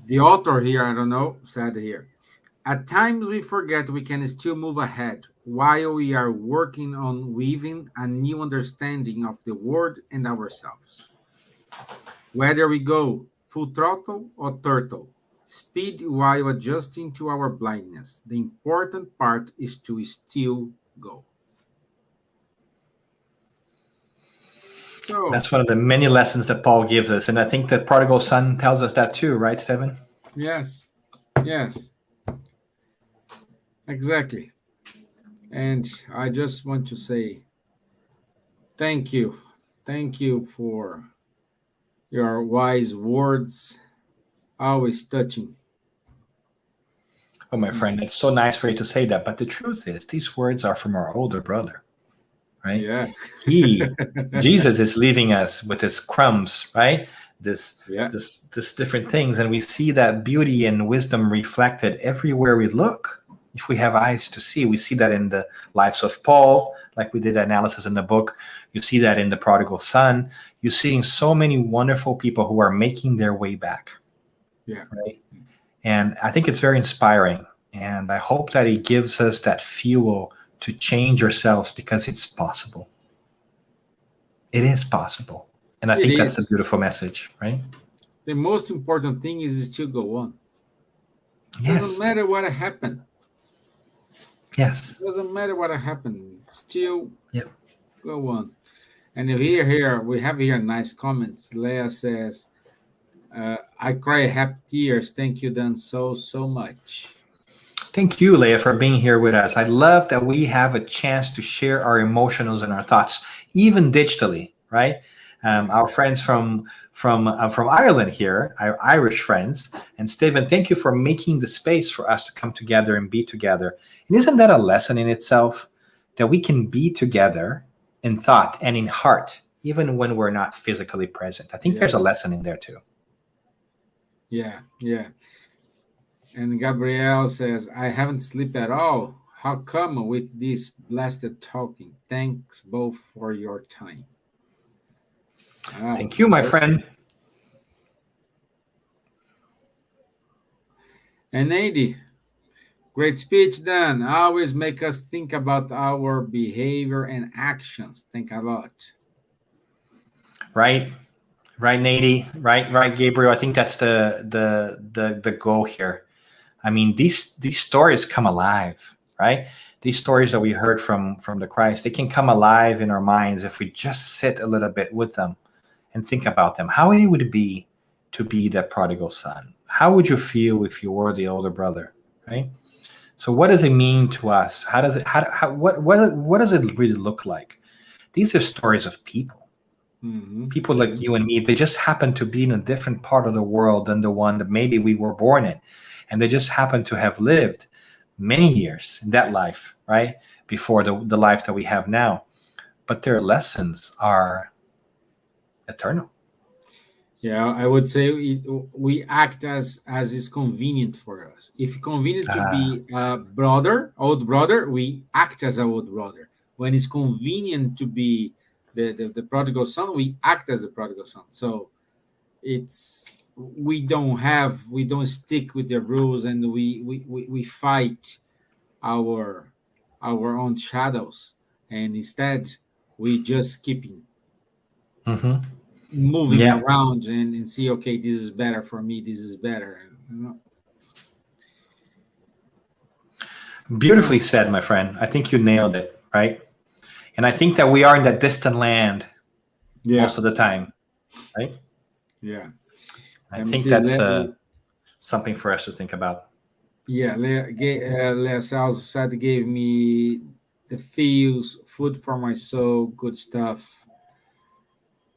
the author here, I don't know, said here, at times we forget we can still move ahead while we are working on weaving a new understanding of the world and ourselves. Whether we go full throttle or turtle, speed while adjusting to our blindness, the important part is to still go. So, that's one of the many lessons that Paul gives us. And I think that prodigal son tells us that too, right, Stevan? Yes. Exactly. And I just want to say thank you. Thank you for your wise words, always touching. Oh, my friend, it's so nice for you to say that. But the truth is, these words are from our older brother, right? Yeah. Jesus is leaving us with his crumbs, right? This different things. And we see that beauty and wisdom reflected everywhere we look. If we have eyes to see, we see that in the lives of Paul, like we did analysis in the book. You see that in the prodigal son. You're seeing so many wonderful people who are making their way back. Yeah. Right. And I think it's very inspiring. And I hope that it gives us that fuel to change ourselves, because it's possible. It is possible. And I think that's a beautiful message, right? The most important thing is still go on. Yes. Doesn't matter what happened. Yes. Doesn't matter what happened. Still go on. And here we have here nice comments. Leah says, I cry happy tears. Thank you, Dan, so much. Thank you, Leah, for being here with us. I love that we have a chance to share our emotions and our thoughts, even digitally, right? Our friends from from Ireland here, our Irish friends. And Stevan, thank you for making the space for us to come together and be together. And isn't that a lesson in itself, that we can be together in thought and in heart, even when we're not physically present? I think there's a lesson in there too. Yeah. And Gabrielle says, I haven't slept at all. How come with this blasted talking? Thanks both for your time. Thank you, my friend. And Nady, great speech, Dan. Always make us think about our behavior and actions. Think a lot. Right, Nady. Right, Gabriel. I think that's the goal here. I mean, these stories come alive, right? These stories that we heard from the Christ, they can come alive in our minds if we just sit a little bit with them and think about them. How would it be to be that prodigal son? How would you feel if you were the older brother, right? So what does it mean to us? What does it really look like? These are stories of people. Mm-hmm. People like you and me. They just happen to be in a different part of the world than the one that maybe we were born in. And they just happen to have lived many years in that life, right? Before the life that we have now. But their lessons are eternal. Yeah, I would say we act as is convenient for us. If convenient to be a brother, old brother, we act as an old brother. When it's convenient to be the prodigal son, we act as the prodigal son. So we don't stick with the rules, and we fight our own shadows, and instead we just keep moving around and see, okay, this is better for me, this is better. Beautifully said, my friend. I think you nailed it, right? And I think that we are in that distant land most of the time, right? Yeah. I think that's something for us to think about. Yeah, Lea also said, gave me the feels, food for my soul, good stuff.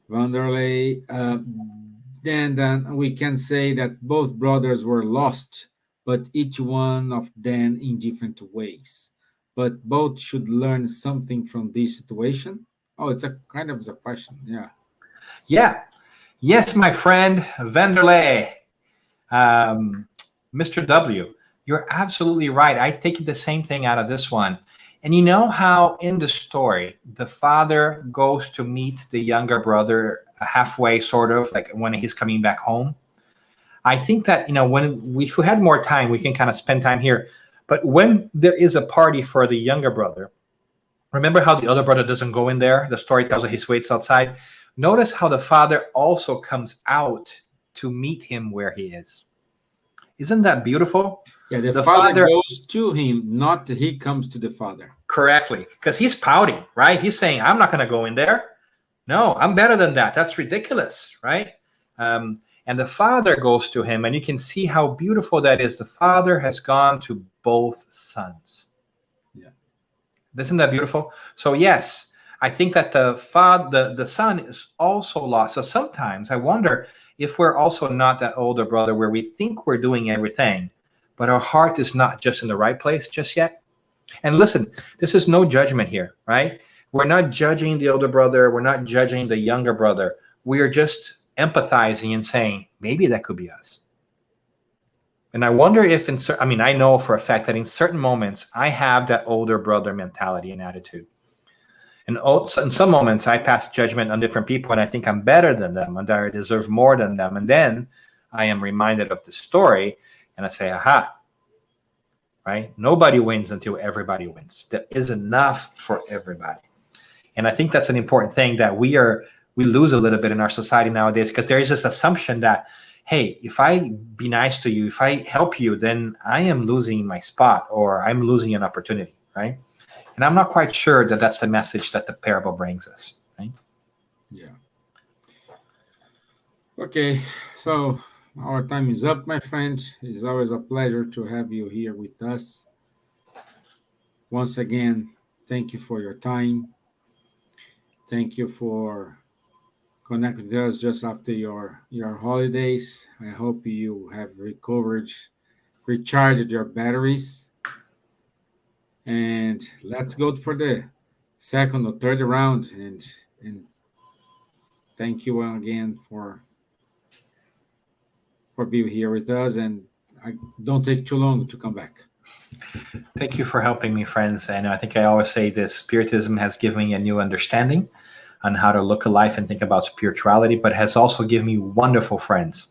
Vanderlei, then we can say that both brothers were lost, but each one of them in different ways. But both should learn something from this situation. Oh, it's a kind of a question. Yeah. Yeah. Yes, my friend Vanderlei, Mr. W, you're absolutely right. I take the same thing out of this one. And you know how in the story, the father goes to meet the younger brother halfway, sort of like when he's coming back home. I think that, if we had more time, we can kind of spend time here. But when there is a party for the younger brother, remember how the other brother doesn't go in there? The story tells us he waits outside. Notice how the father also comes out to meet him where he is. Isn't that beautiful? Yeah, the father goes to him, not he comes to the father. Correctly, because he's pouting, right? He's saying, I'm not going to go in there. No, I'm better than that. That's ridiculous, right? And the father goes to him, and you can see how beautiful that is. The father has gone to both sons. Yeah. Isn't that beautiful? So yes, I think that the son is also lost. So sometimes I wonder if we're also not that older brother where we think we're doing everything, but our heart is not just in the right place just yet. And listen, this is no judgment here, right? We're not judging the older brother. We're not judging the younger brother. We are just empathizing and saying, maybe that could be us. And I wonder if I know for a fact that in certain moments, I have that older brother mentality and attitude. And also in some moments, I pass judgment on different people, and I think I'm better than them, and I deserve more than them. And then I am reminded of the story, and I say, aha, right? Nobody wins until everybody wins. There is enough for everybody. And I think that's an important thing that we lose a little bit in our society nowadays, because there is this assumption that, hey, if I be nice to you, if I help you, then I am losing my spot, or I'm losing an opportunity, right? And I'm not quite sure that that's the message that the parable brings us, right? Yeah. Okay, so our time is up, my friend. It's always a pleasure to have you here with us. Once again, thank you for your time. Thank you for connect with us just after your holidays. I hope you have recovered, recharged your batteries, and let's go for the second or third round. And thank you again for being here with us. And I don't take too long to come back. Thank you for helping me, friends. And I think I always say this: Spiritism has given me a new understanding on how to look at life and think about spirituality, but has also given me wonderful friends,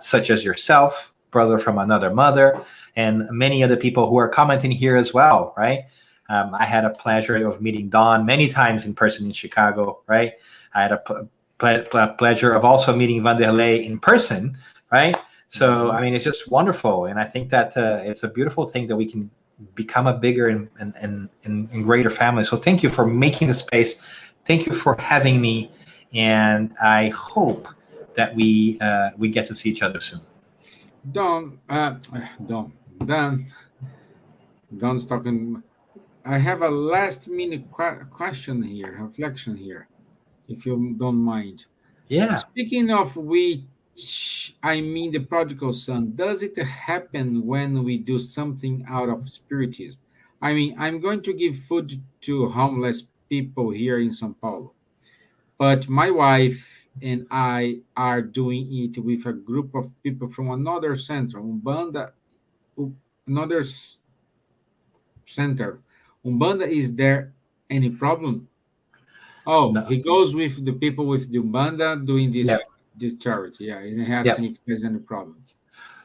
such as yourself, brother from another mother, and many other people who are commenting here as well, right? I had a pleasure of meeting Don many times in person in Chicago, right? I had a pleasure of also meeting Vanderlei in person, right? So, I mean, it's just wonderful. And I think that it's a beautiful thing that we can become a bigger and greater family. So thank you for making the space. Thank you for having me. And I hope that we get to see each other soon. Don's talking. I have a last minute question here, reflection here, if you don't mind. Yeah. Speaking of which, I mean the prodigal son, does it happen when we do something out of spiritism? I mean, I'm going to give food to homeless people here in São Paulo, but my wife and I are doing it with a group of people from another center, Umbanda, another center. Umbanda, is there any problem? Oh, no. He goes with the people with the Umbanda doing this, this charity. Yeah, and asking if there's any problem.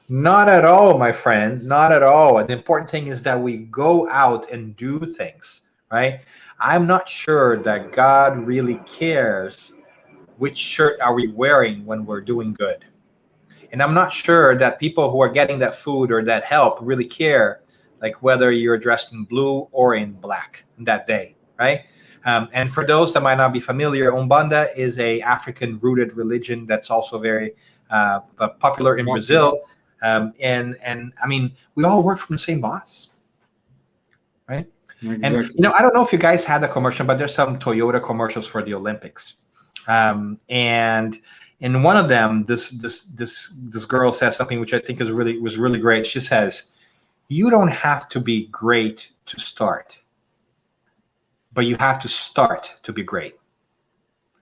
Not at all, my friend. Not at all. The important thing is that we go out and do things, right? I'm not sure that God really cares which shirt are we wearing when we're doing good. And I'm not sure that people who are getting that food or that help really care, like whether you're dressed in blue or in black that day, right? And for those that might not be familiar, Umbanda is a African-rooted religion that's also very popular in Brazil. And I mean, we all work from the same boss, right? Exactly. And, you know, I don't know if you guys had the commercial, but there's some Toyota commercials for the Olympics. And in one of them, this girl says something which I think was really great. She says, "You don't have to be great to start, but you have to start to be great."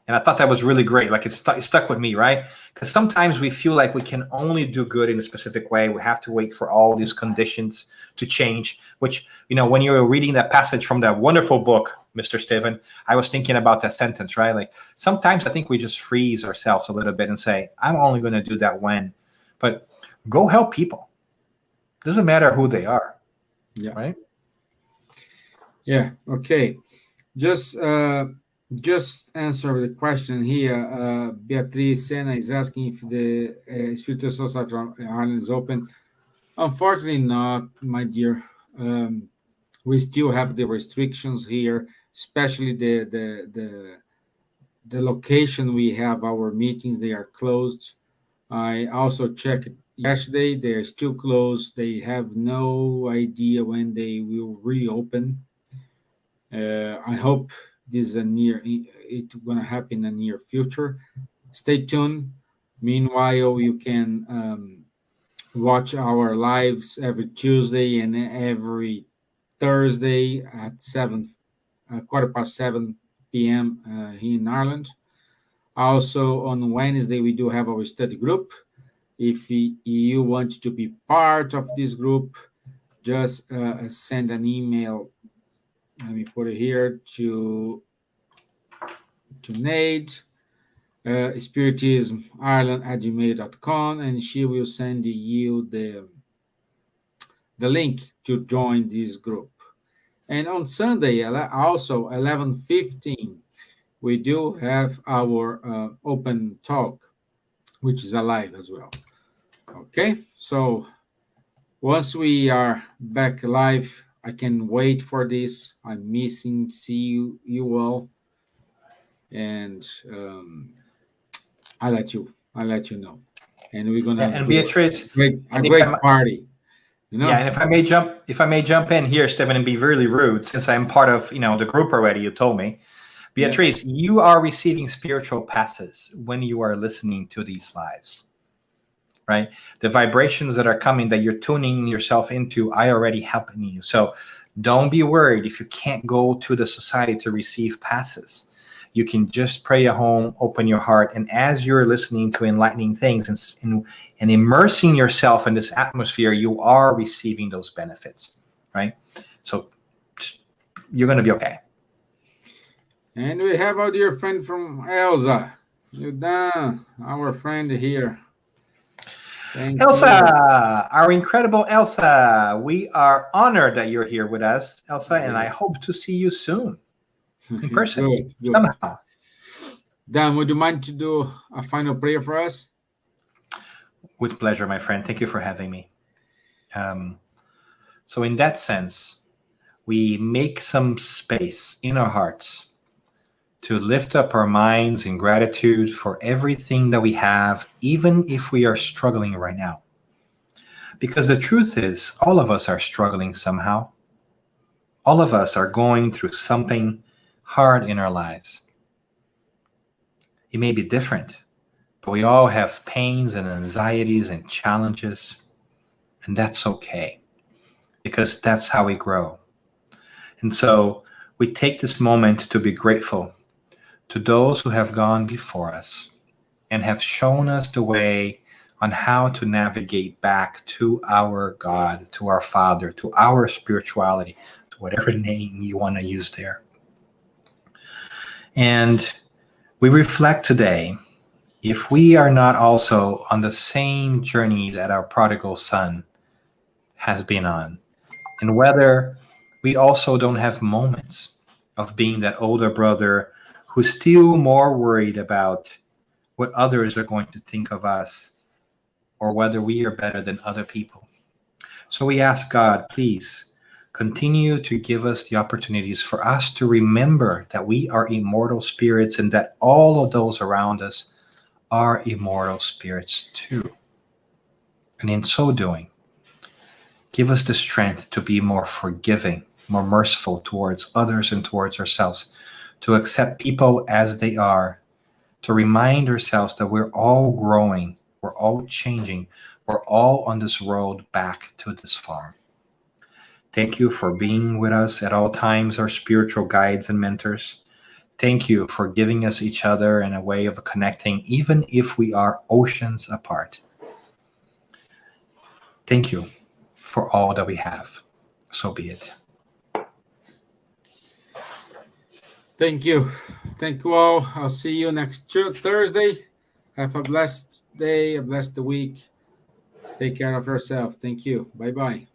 And I thought that was really great. Like it stuck with me, right? Because sometimes we feel like we can only do good in a specific way. We have to wait for all these conditions to change, which, you know, when you were reading that passage from that wonderful book, Mr. Stevan, I was thinking about that sentence, right? Like sometimes I think we just freeze ourselves a little bit and say, I'm only going to do that when. But go help people. Doesn't matter who they are. Yeah. Right? Yeah. Okay. Just answer the question here. Beatriz Sena is asking if the Spiritual Society from Ireland is open. Unfortunately not, my dear. We still have the restrictions here, especially the location we have our meetings, they are closed. I also checked yesterday, they're still closed. They have no idea when they will reopen. I hope this is it's going to happen in the near future. Stay tuned. Meanwhile, you can watch our lives every Tuesday and every Thursday at 7:15 p.m. Here in Ireland. Also on Wednesday, we do have our study group. If you want to be part of this group, just send an email. Let me put it here to Nate, spiritismireland@gmail.com, and she will send you the link to join this group. And on Sunday, also 11:15, we do have our open talk, which is alive as well. Okay, so once we are back live, I can wait for this. I'm missing see you all, and I'll let you know. And we're gonna and Beatrice, a great party. You know? Yeah, and if I may jump in here, Stevan, and be really rude, since I'm part of the group already. You told me, Beatrice, you are receiving spiritual passes when you are listening to these lives, right? The vibrations that are coming, that you're tuning yourself into, are already helping you. So don't be worried if you can't go to the society to receive passes. You can just pray at home, open your heart, and as you're listening to enlightening things and immersing yourself in this atmosphere, you are receiving those benefits, right? So you're going to be okay. And we have our dear friend from Elsa. Dan, our friend here. Thank Elsa, you. our incredible Elsa, we are honored that you're here with us, Elsa, and I hope to see you soon in person. Good. Somehow. Dan, would you mind to do a final prayer for us? With pleasure, my friend. Thank you for having me. So in that sense, we make some space in our hearts to lift up our minds in gratitude for everything that we have, even if we are struggling right now. Because the truth is, all of us are struggling somehow. All of us are going through something hard in our lives. It may be different, but we all have pains and anxieties and challenges, and that's okay, because that's how we grow. And so we take this moment to be grateful to those who have gone before us and have shown us the way on how to navigate back to our God, to our Father, to our spirituality, to whatever name you want to use there. And we reflect today, if we are not also on the same journey that our prodigal son has been on, and whether we also don't have moments of being that older brother who's still more worried about what others are going to think of us, or whether we are better than other people. So we ask God, please continue to give us the opportunities for us to remember that we are immortal spirits and that all of those around us are immortal spirits too. And in so doing, give us the strength to be more forgiving, more merciful towards others and towards ourselves, to accept people as they are, to remind ourselves that we're all growing, we're all changing, we're all on this road back to this farm. Thank you for being with us at all times, our spiritual guides and mentors. Thank you for giving us each other in a way of connecting, even if we are oceans apart. Thank you for all that we have. So be it. Thank you. Thank you all. I'll see you next Thursday. Have a blessed day, a blessed week. Take care of yourself. Thank you. Bye-bye.